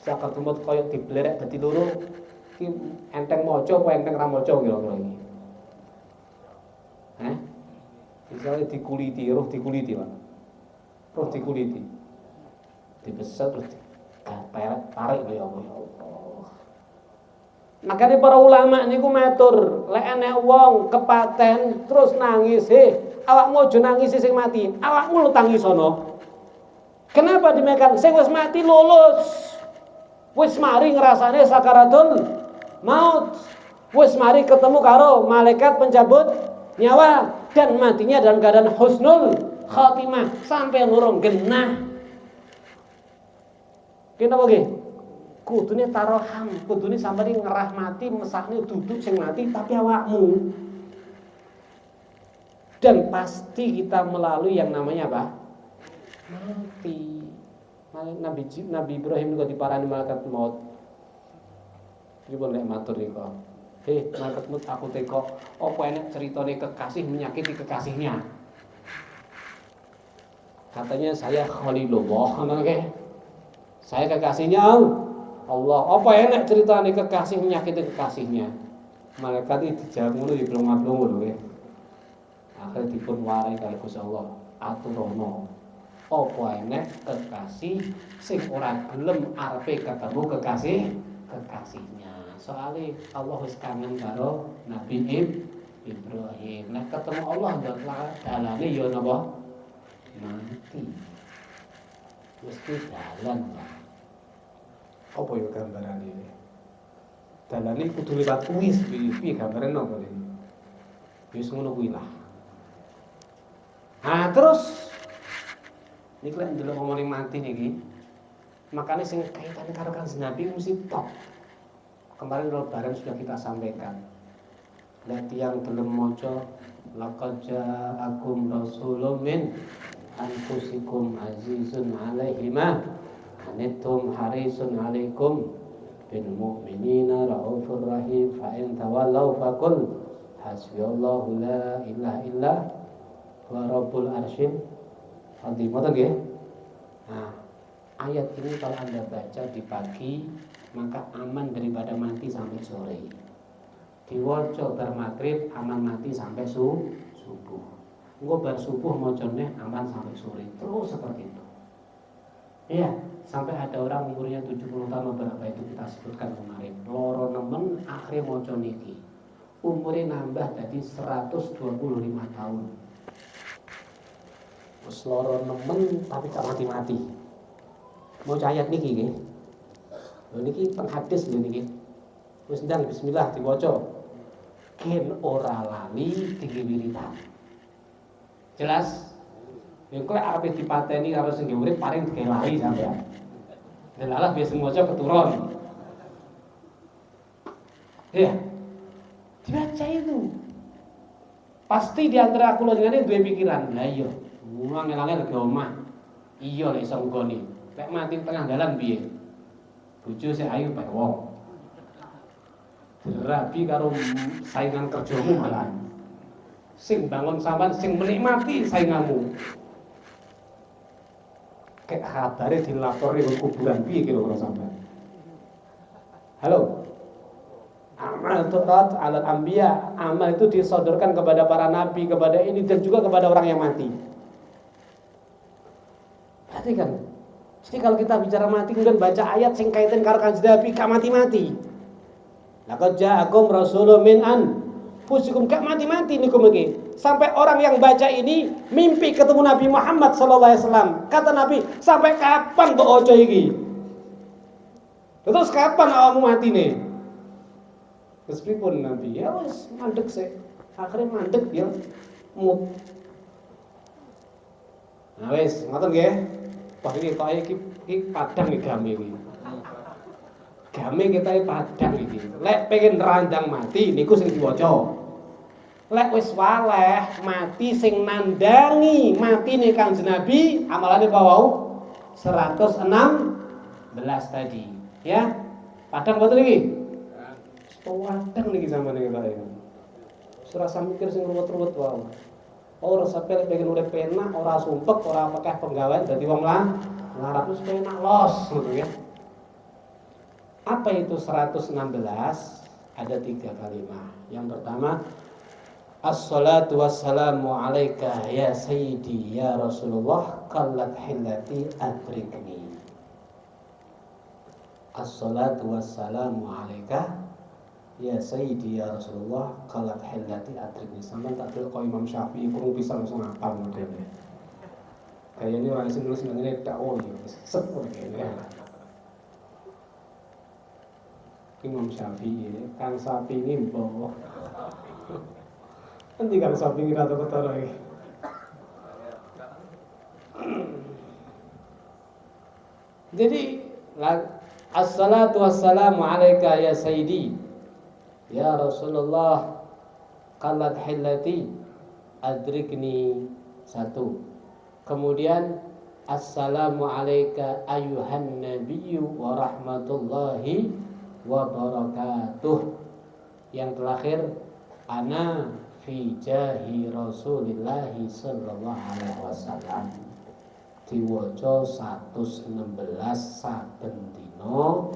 sakaratul maut koyo diblerek dadi loro. Ki enteng maca apa enteng ra maca kira-kira iki. Misalnya dikuliti, roh dikuliti Pak. Roh dikuliti. Dibeset terus tarik ya Allah. Makanya para ulama niku matur, lek enek wong kepaten terus nangis, awakmu aja nangis sing mati, awakmu lu tangis sono. Kenapa demikian? Sing wis mati lulus. Wis mari ngrasane sakaratul maut. Wis mari ketemu karo malaikat pencabut nyawa dan matinya dalam keadaan husnul khatimah sampai nurung genah. Kenapa nggih? Kudune taroham, kudune sampeyan ngerahmati mesakne duduk sing mati tapi awakmu. Dan pasti kita melalui yang namanya apa? Mati. Nabi Ibrahim juga diparani malaikat maut. Iki boleh matur niku. Malaikat maut aku teko, apa enek ceritane kekasih menyakiti kekasihnya? Katanya saya Khalilullah, ngono nggih. Saya kekasihnya Allah. Apa enak ceritanya kekasih menyakiti kekasihnya? Malaikat itu dijawab ngono ya blonga-blongo lho nggih. Akhire dipun warai kali Gusti Allah, aturono. Apa enak kekasih sing ora gelem arepe ketemu kekasih kekasihnya. Soalnya Allah wis kangen karo Nabi Ibrahim. Nah ketemu Allah dalane ya napa? Mati. Mesti dalan. Apa ya gambarane iki? Dalane kudu liwat kuwi piye gambarane napa iki? Wis ngono kuwi lah. Nah terus niki lek ndelok ngomongin mati niki, makanya sing kaitannya karo Kanjeng Nabi mesti top. Kemarin lebaran sudah kita sampaikan. Lek tiyang gelem maca laqad ja'akum rasulun min anfusikum azizun 'alaihi ma anittum harisun 'alaikum bil mu'minina raufur rahim fa in tawallaw faqul hasbiyallahu la ilaha illa wa rabbul arsyil azim. Ngoten nggih? Nah, ayat ini kalau Anda baca di pagi maka aman daripada mati sampai sore. Diwaca bar maghrib aman mati sampai subuh. Engko bar subuh macane aman sampai sore. Terus seperti itu. Iya, sampai ada orang umurnya 70 tahun berapa itu kita sebutkan kemarin. Loro nemen akhirnya maca niki. Umurnya nambah jadi 125 tahun. Wis loro nemen tapi gak mati-mati. Mau ayat niki nggih. Lho niki teng hadis lho niki. Wis ndang bismillah diwaca. Ken ora lali tinggi wiridan. Jelas? Yen kowe arep dipateni karo sing urip paling digawe lali sampean. Delalah biasa maca keturun. Iya. Dibaca itu. Pasti di antara kula jenenge duwe pikiran. Lah iya, wong angel-angel ge omah. Iya lek iso nggoni. Lek mati tengah dalan piye? Bojo sing ayu pek wong. Rabi karo saingan kerjamu malah. Sing bangun sampean sing menikmati sainganmu. Kayak kabare dilapori ke kuburan piye kira-kira sampean. Halo. Amal turat alal anbiya, amal itu disodorkan kepada para nabi, kepada ini dan juga kepada orang yang mati. Perhatikan. Jadi kalau kita bicara mati kemudian baca ayat sing kaitan karo Kanjeng Nabi gak mati-mati. Laqad ja'akum rasulun min anfusikum gak mati-mati niku mriki. Sampai orang yang baca ini mimpi ketemu Nabi Muhammad sallallahu alaihi wasallam. Kata Nabi, "Sampai kapan kok ojo iki?" Terus kapan awakmu mati nih? Terus pripun Nabi? Ya wis mandek sik. Akhirnya mandek dia mut. Nah wis, ngoten nggih. Wah iki kok iki padang iki game iki. Game kita padang iki. Lek pengen randang mati niku sing diwaca. Lek wis waleh mati sing nandangi matine Kanjeng Nabi, amalane apa wau? 116 tadi. Ya. Padang mboten iki? Padang niki sampeyan iki Pak. Ora mikir sing ruwet-ruwet wae. Ora sampe pengen urip penak, ora sumpek, ora akeh penggawean dadi wong larat wis penak los ngono ya. Apa itu 116? Ada 3 kalimat. Yang pertama, Assalatu wassalamu alaika ya sayyidi ya Rasulullah qallat hillati adrikni. Assalatu wassalamu alaika ya sayyidi ya Rasulullah qallat hillati adrikni. Sampeyan tak delok kok Imam Syafi'i kurang bisa langsung hafal modelnya. Kayaknya orang sing nulis ngene tak oh ya set ngene. Imam Syafi'i kan sapi ini mbok. Nanti kan sapi ini rata ketara iki. Jadi assalatu wassalamu alaika ya sayyidi ya Rasulullah qallat hillati adrikni 1. Kemudian assalamu alaika ayuhan nabiyyu wa rahmatullahi wa barakatuh. Yang terakhir ana fi jahi Rasulillah sallallahu alaihi wasallam. Diwaca 116 saben dina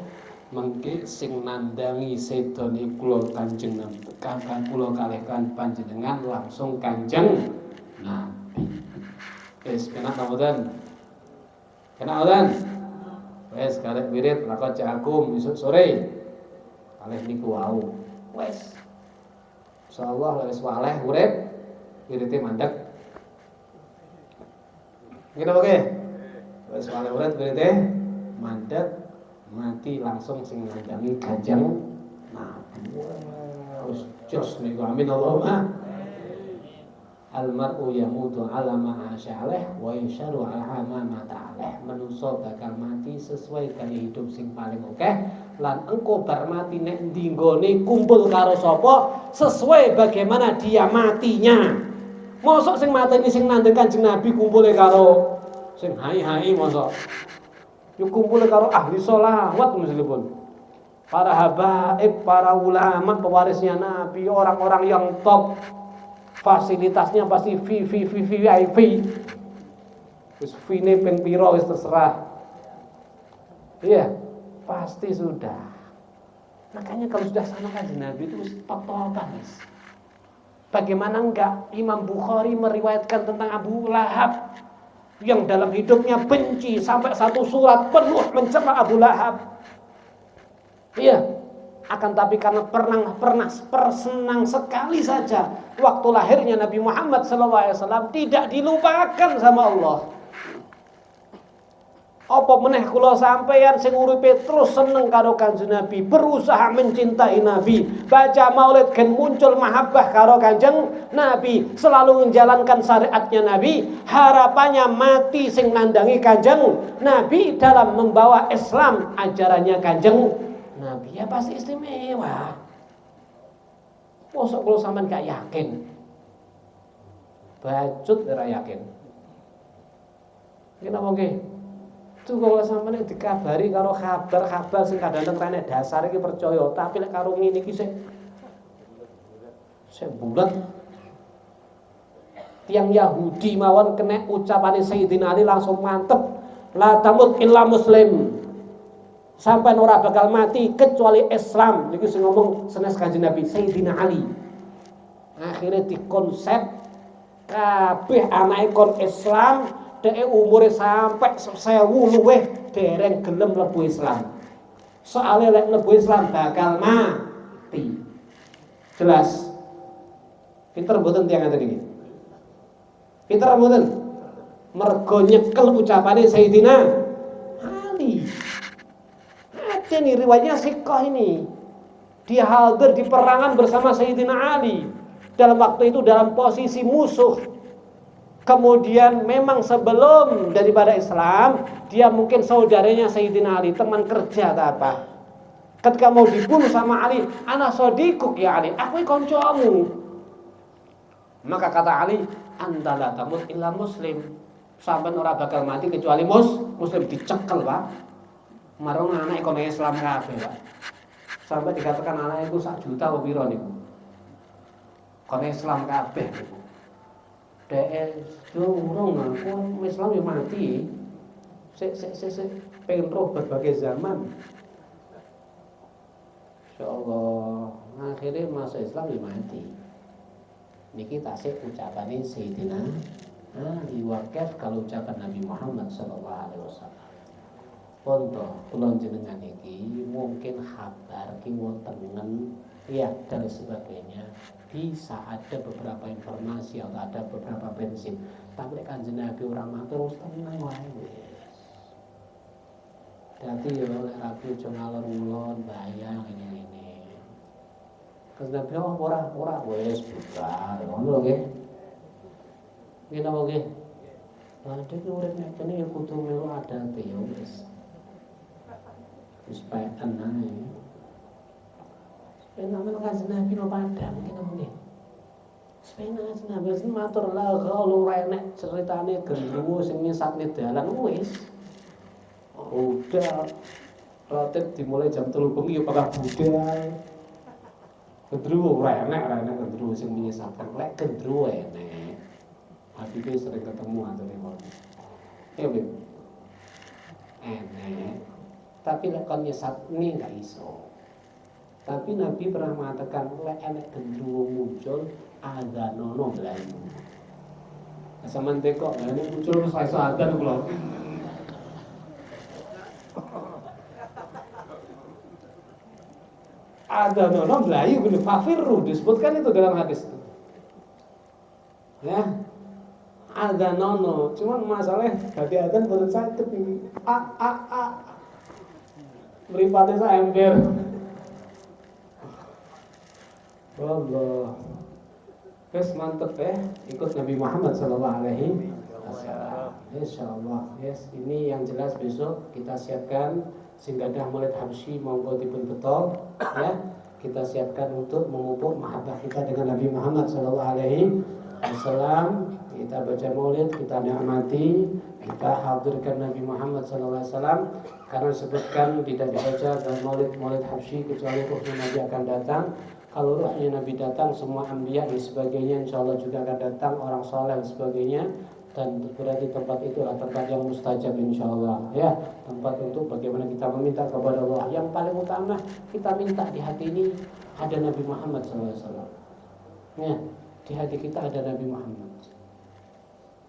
mengki sing nandangi sedone kula Kanjeng Nabi kakang kula kalih panjenengan langsung Kanjeng Nabi. Wis penak mboten? Penak mboten? Wis karep wirid laqad ja'akum esuk sore saleh niku wau. Wes. Insyaallah wis saleh urip wirite mandeg. Gitu oke. Wis saleh urip wirite mandeg mati langsung sing ngandangi Kanjeng Nabi. Wis jos niku amin Allahumma. Almar'u yamutu ala ma asyaleh wa yusharu ala ma mata'aleh. Manusa bakal mati sesuai kali hidup sing paling akeh lan engko bar mati nek dinggone kumpul karo sapa sesuai bagaimana dia matinya. Mosok sing mateni sing nandheng Kanjeng Nabi kumpule karo sing hai-hai mosok. Yo kumpule karo ahli sholawat meskipun para habaib, para ulama pewarisnya Nabi, orang-orang yang top. Fasilitasnya pasti VIP. Wis fine ping pira wis terserah. Iya, pasti sudah. Makanya kalau sudah sama Kanjeng Nabi itu top-topan, guys. Bagaimana enggak Imam Bukhari meriwayatkan tentang Abu Lahab yang dalam hidupnya benci sampai satu surat penuh mencela Abu Lahab. Iya. Akan tapi karena pernah senang sekali saja waktu lahirnya Nabi Muhammad SAW tidak dilupakan sama Allah. Apa meneh kula sampeyan sing uripe terus seneng karo Kanjeng Nabi, berusaha mencintai Nabi, baca maulid gen muncul mahabbah karo Kanjeng Nabi, selalu menjalankan syariatnya Nabi, harapannya mati sing nandangi Kanjeng Nabi dalam membawa Islam ajarannya Kanjeng Nabi, ya pasti istimewa. Mosok kalau sampean gak yakin, bacut ora yakin. Kenapa nggih? Tuh kalau sampean dikabari karo kabar sing kadang-kadang rene dasar iki percaya, tapi lek karo ngene iki sik bulat. Tiang Yahudi mawon kena ucapane Sayyidina Ali langsung mantep. La tamut illa muslim. Sampai ora bakal mati kecuali Islam. Niku sing ngomong senes Kanjeng Nabi Sayyidina Ali. Akhirnya dikonsep kabeh anake kon Islam, dhek umure sampai 1000 luwih dereng gelem mlebu Islam. Soale lek mlebu Islam bakal mati. Jelas. Pinter mboten tiyang ngaten iki? Pinter mboten? Mergo nyekel ucapane Sayyidina Ali. Ada nih riwayatnya sikoh ini. Dia hadir di perangan bersama Sayyidina Ali. Dalam waktu itu dalam posisi musuh. Kemudian memang sebelum daripada Islam, dia mungkin saudaranya Sayyidina Ali, teman kerja atau apa. Ketika mau dibunuh sama Ali, ana sodikuk ya Ali, aku koncomu. Maka kata Ali, anta la tamut illa muslim. Sampai ora bakal mati kecuali muslim, dicekel, Pak. Marung anak kon Islam kabeh, Pak. Sampai dikatakan anak itu 1 juta apa piro niku. Kon Islam kabeh niku. Durung aku Islam yo mati. Sik pengen roh berbagai zaman. Insyaallah akhirnya masuk Islam yo mati. Niki tasik ucapane Sayyidina Ali wakaf kalau ucapan Nabi Muhammad sallallahu alaihi wasallam. Contoh kula jenengan iki mungkin kabar ki wonten ya dan sebagainya, bisa ada beberapa informasi atau ada beberapa bensin, tapi Kanjeng Nabi ora matur wis tenang wae wis. Dadi yo lek rapi aja ngalor-ngulon bayang ngene-ngene. Kanjeng Nabi ora wis bubar ngono nggih. Ngene apa nggih? Lah dek urip nek kene yo kudu melu adate yo wis. Wis paetan ae. Penamel Kanjeng Nabi no padang kene muni. Sepena Kanjeng Nabi sing matur la kalau ora enek ceritane gendruwo sing nyesatne dalan wis. Udah Ratib dimulai jam 3 bengi ya pada budal. Gendruwo ora enek gendruwo sing menyesatkan. Lek gendruwo enek. Habibie sering ketemu atau nek. Ya, Bib. Enek. Tapi lek kon nyesat ini enggak iso. Tapi Nabi pernah mengatakan lek enek gendruwo muncul adzanono mlayu. Sampeyan tekok nek muncul wis iso adzan kula. ada nono melayu bin fafirru, disebutkan itu dalam hadis itu. Ya, ada nono, cuman masalahnya tadi adzan baru sakit ini. Meripatnya saya ember. Allah. Terus mantep ya, ikut Nabi Muhammad sallallahu alaihi wasallam. Insyaallah. Yes, ini yang jelas besok kita siapkan Singgadah Maulid Habsyi monggo dipun betul ya. Kita siapkan untuk memupuk mahabbah kita dengan Nabi Muhammad sallallahu alaihi wasallam. Kita baca Maulid, kita nikmati, kita hadirkan Nabi Muhammad sallallahu alaihi wasallam karena disebutkan tidak dibaca dalam Maulid Habsyi kecuali ruhnya Nabi akan datang. Kalau ruhnya Nabi datang, semua anbiya dan sebagainya insya Allah juga akan datang, orang soleh dan sebagainya. Dan berarti tempat itu adalah tempat yang mustajab insya Allah ya. Tempat untuk bagaimana kita meminta kepada Allah. Yang paling utama kita minta di hati ini ada Nabi Muhammad SAW ya. Di hati kita ada Nabi Muhammad.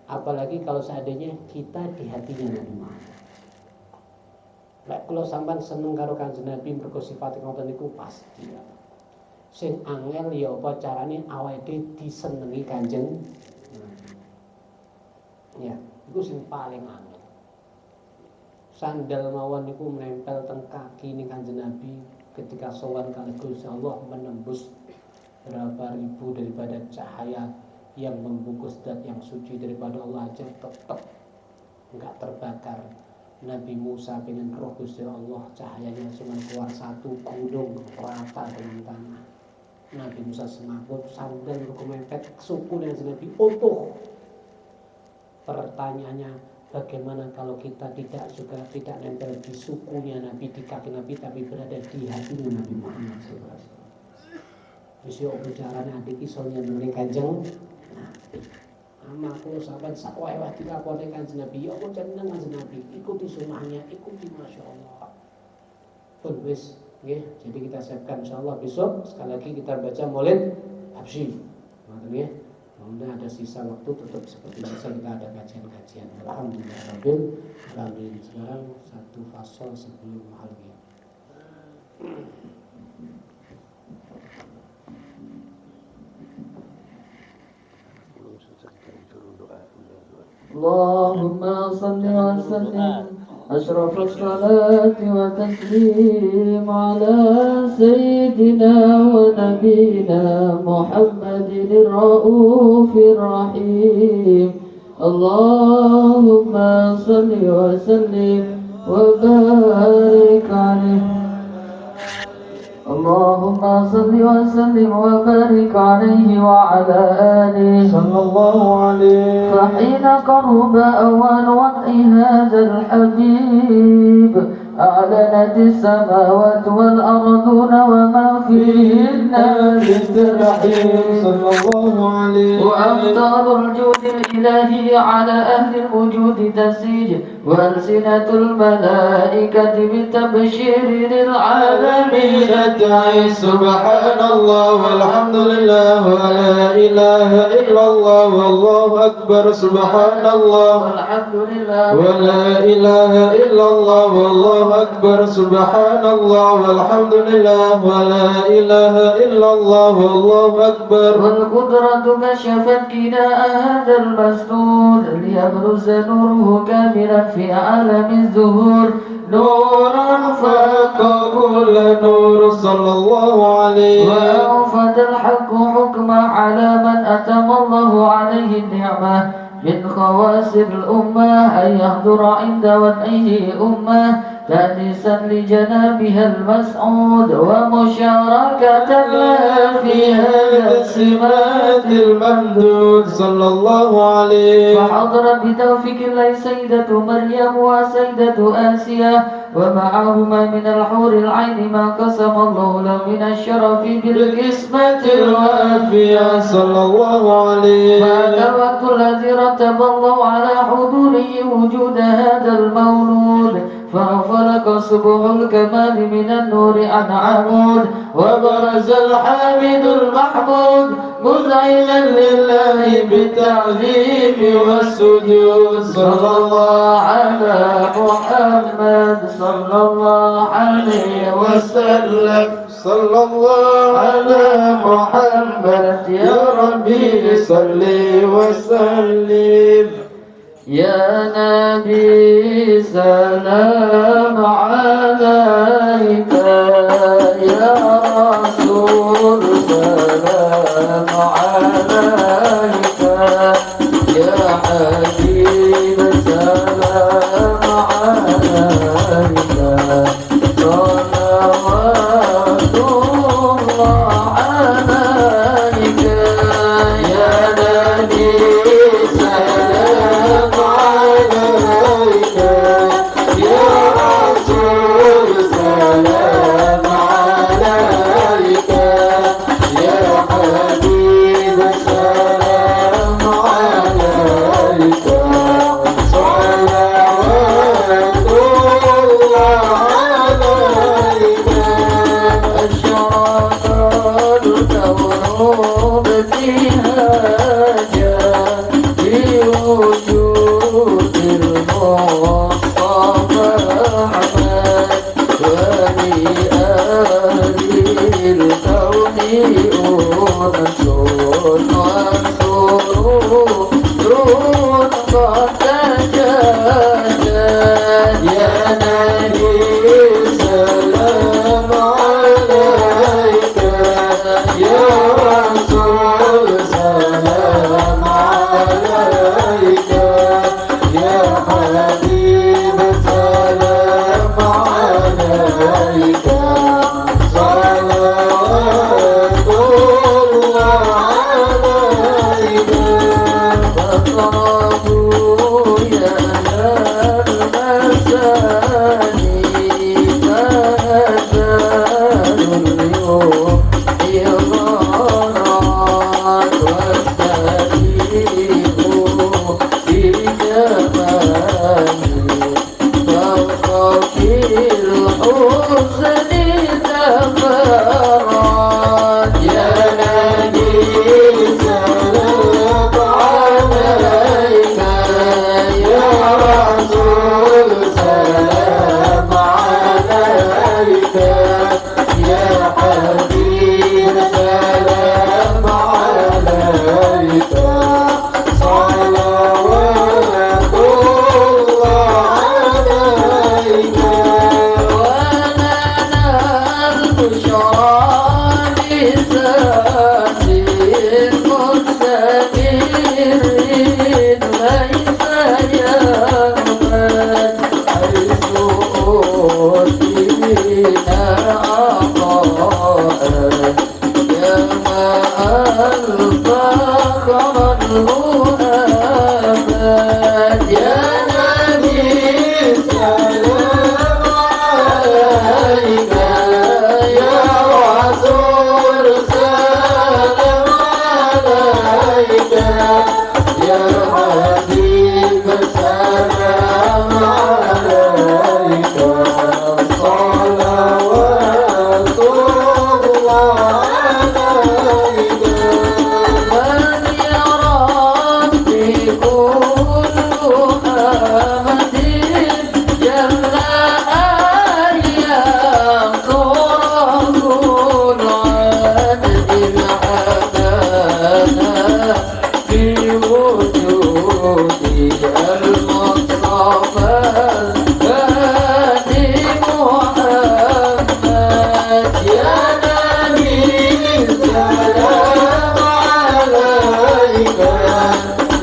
Apalagi kalau seandainya kita di hatinya Nabi Muhammad. Lek kalau sampean seneng karo Kanjeng Nabi mergo sifate ngoten niku pasti ya. Sing angel ya apa carane awake disenengi Kanjeng Nabi. Ya, itu sing paling angel. Sandal mawon niku menempel teng kaki ning Kanjeng Nabi ketika sowan kali Gusti Allah menembus berapa ribu daripada cahaya yang membungkus zat yang suci daripada Allah aja tetap enggak terbakar. Nabi Musa pengen roh Gusti Allah cahayanya cuma keluar satu gunung rata dengan tanah. Nabi Musa semaput sandal mempet suku dengan Nabi utuh. Pertanyaannya bagaimana kalau kita tidak nempel di sukunya Nabi, di kaki Nabi, tapi berada di hatinya Nabi Muhammad SAW. Bisa bicaranya adik isonya dari Kanjeng Nabi. Amaku sahabat sakwaiwah dilakoni Kanjeng Nabi, ya aku jeneng Kanjeng Nabi, ikuti sunnahnya, ikuti Masya Allah. Pun wis, okay. Jadi kita siapkan insyaallah besok sekali lagi kita baca Maulid Habsyi. Makanya mudah ada sisa waktu tetap seperti biasa kita ada kajian-kajian. Alhamdulillah rabbil alamin. Sekarang satu fasal sebelum maghrib. Allahumma salli wa sallim أشرف الصلاة وتسليم على سيدنا ونبينا محمد الرؤوف الرحيم اللهم صل وسلم وبارك عليه اللهم صل وسلم وبارك عليه وعلى آله صلى الله عليه. فحين قرب أول وضع هذا الحبيب أعلنت السماوات والأرضون وما فيهن بالترحيب صلى الله عليه. وأمطار الجود الإلهي على أهل الوجود تسيج وألسنة الملائكة بالتبشير للعالمين تعي سبحان الله والحمد لله ولا إله إلا الله والله أكبر سبحان الله والحمد لله ولا إله إلا الله والله أكبر سبحان الله والحمد لله ولا إله إلا الله والله أكبر. والقدرة كشفت كناء هذا المسنون ليبرز نوره كاملا في عالم الظهور نورا فاق كل نور صلى الله عليه. وأوفد الحق حكما على من أتم الله عليه النعمة من خواص الأمة أن يحضر عند وضعه أمة تأنيسا لجنابها المسعود ومشاركة لها في هذا السمات الممدود صلى الله عليه. فحضر بتوفيق الله سيدة مريم وسيدة آسيا ومعهما من الحور العين ما قسم الله له من الشرف بالقسمة الوافية صلى الله عليه. فهذا الوقت الذي رتب الله على حضوره وجود هذا المولود فانفلق صبح الكمال من النور عن عمود وبرز الحامد المحمود مذعنا لله بالتعظيم والسجود صلى الله على محمد صلى الله عليه وسلم صلى الله على محمد يا ربي صل وسلم يا نبي سلام عليك يا رسول سلام عليك يا حبيب سلام عليك صلوات الله عليك يا نبي سلام عليك يا رسول سلام عليك يا حبيب سلام عليك صلوات الله عليك أشرق الكون ابتهاجا بوجود المصطفى أحمد ولأهل الكون أنس وسرور قد تجدد يا نبي سلام عليك يا رسول سلام عليك يا حبيب سلام عليك صلوات الله عليك فاقربوا يا المساني فأزال اليوم إغارات والتاريخ بجمالي فوق في الحسن تفرد يا نبي سلام عليك يا رسول سلام عليك يا حبيب سلام عليك صلوات الله عليك ولنا البشرى بساس مستمر ليس يأمن حيث أوتينا عطاء كما الفخر المؤمن يا نبي سلام عليك يا رسول سلام عليك يا حبيب سلام عليك صلوات الله عليك من يرى في كل أمد جل أيام تركون عدد العدانا في وجود المصطفى الهادي محمد يا نبي سلام عليك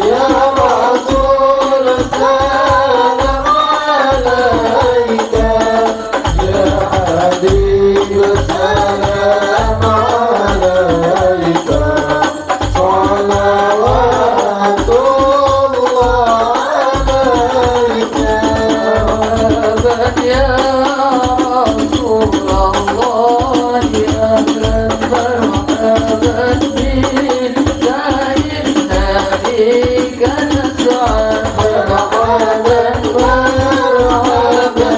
يا رسول سلام عليك يا حبيب سلام عليك صلوات الله عليك يا رسول الله يا مرحبا بك سيدنا بك نسعد مرحبا مرحبا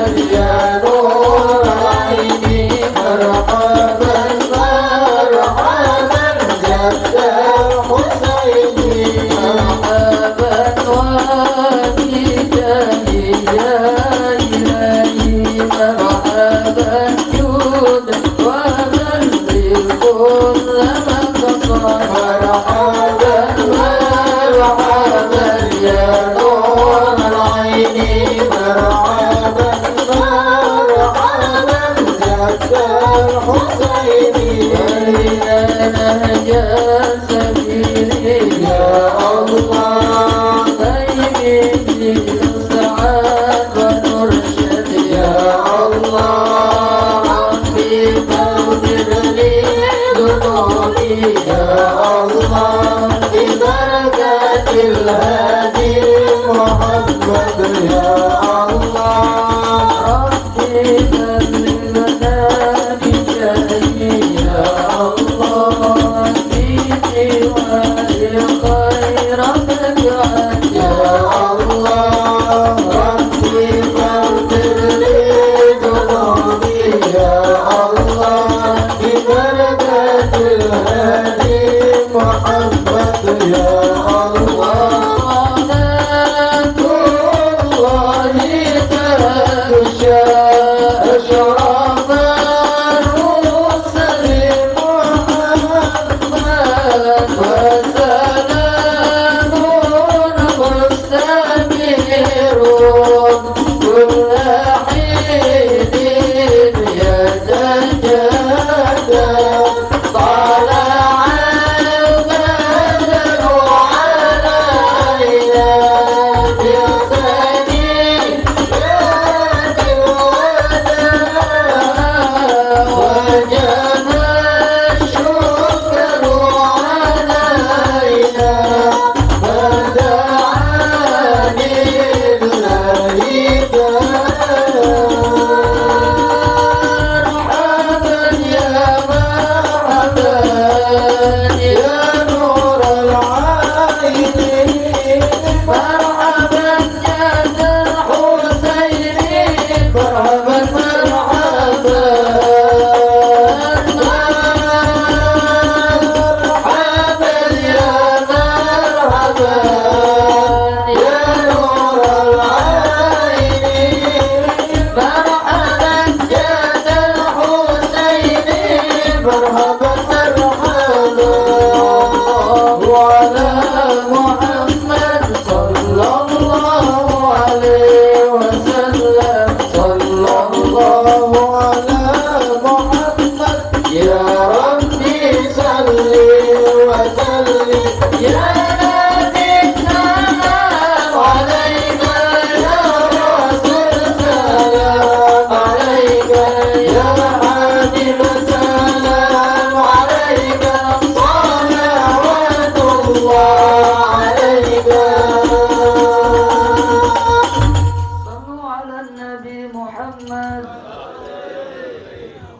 الجود وذلل كل من تصر مرحبا مرحبا يا نور العين مرحبا مرحبا جد الحسين إلى نهج السبيل يا الله طيب سعاد ونرشد يا الله ربي فاغفر لي ذنوبي يا الله ببركة الهادي محمد يا الله ربي بلغنا بجاهي يا الله ديني والخير فاجعل يا الله ربي فاغفر لي ذنوبي يا الله ببركة الهادي محمد يا الله الله تغشى أشرف الرسل محمد وسلام مستمر كل حين يتجدد طلع البدر علينا بثنيات الوداع وجب الشكر علينا فدعا لله مرحبا يا مرحبا يا نور العين مرحبا يا ذا الحسين مرحبا مرحبا مرحبا يا مرحبا يا نور العين مرحبا يا ذا الحسين مرحبا مرحبا وعلى محمد صلى الله عليه وسلم صلى الله عليه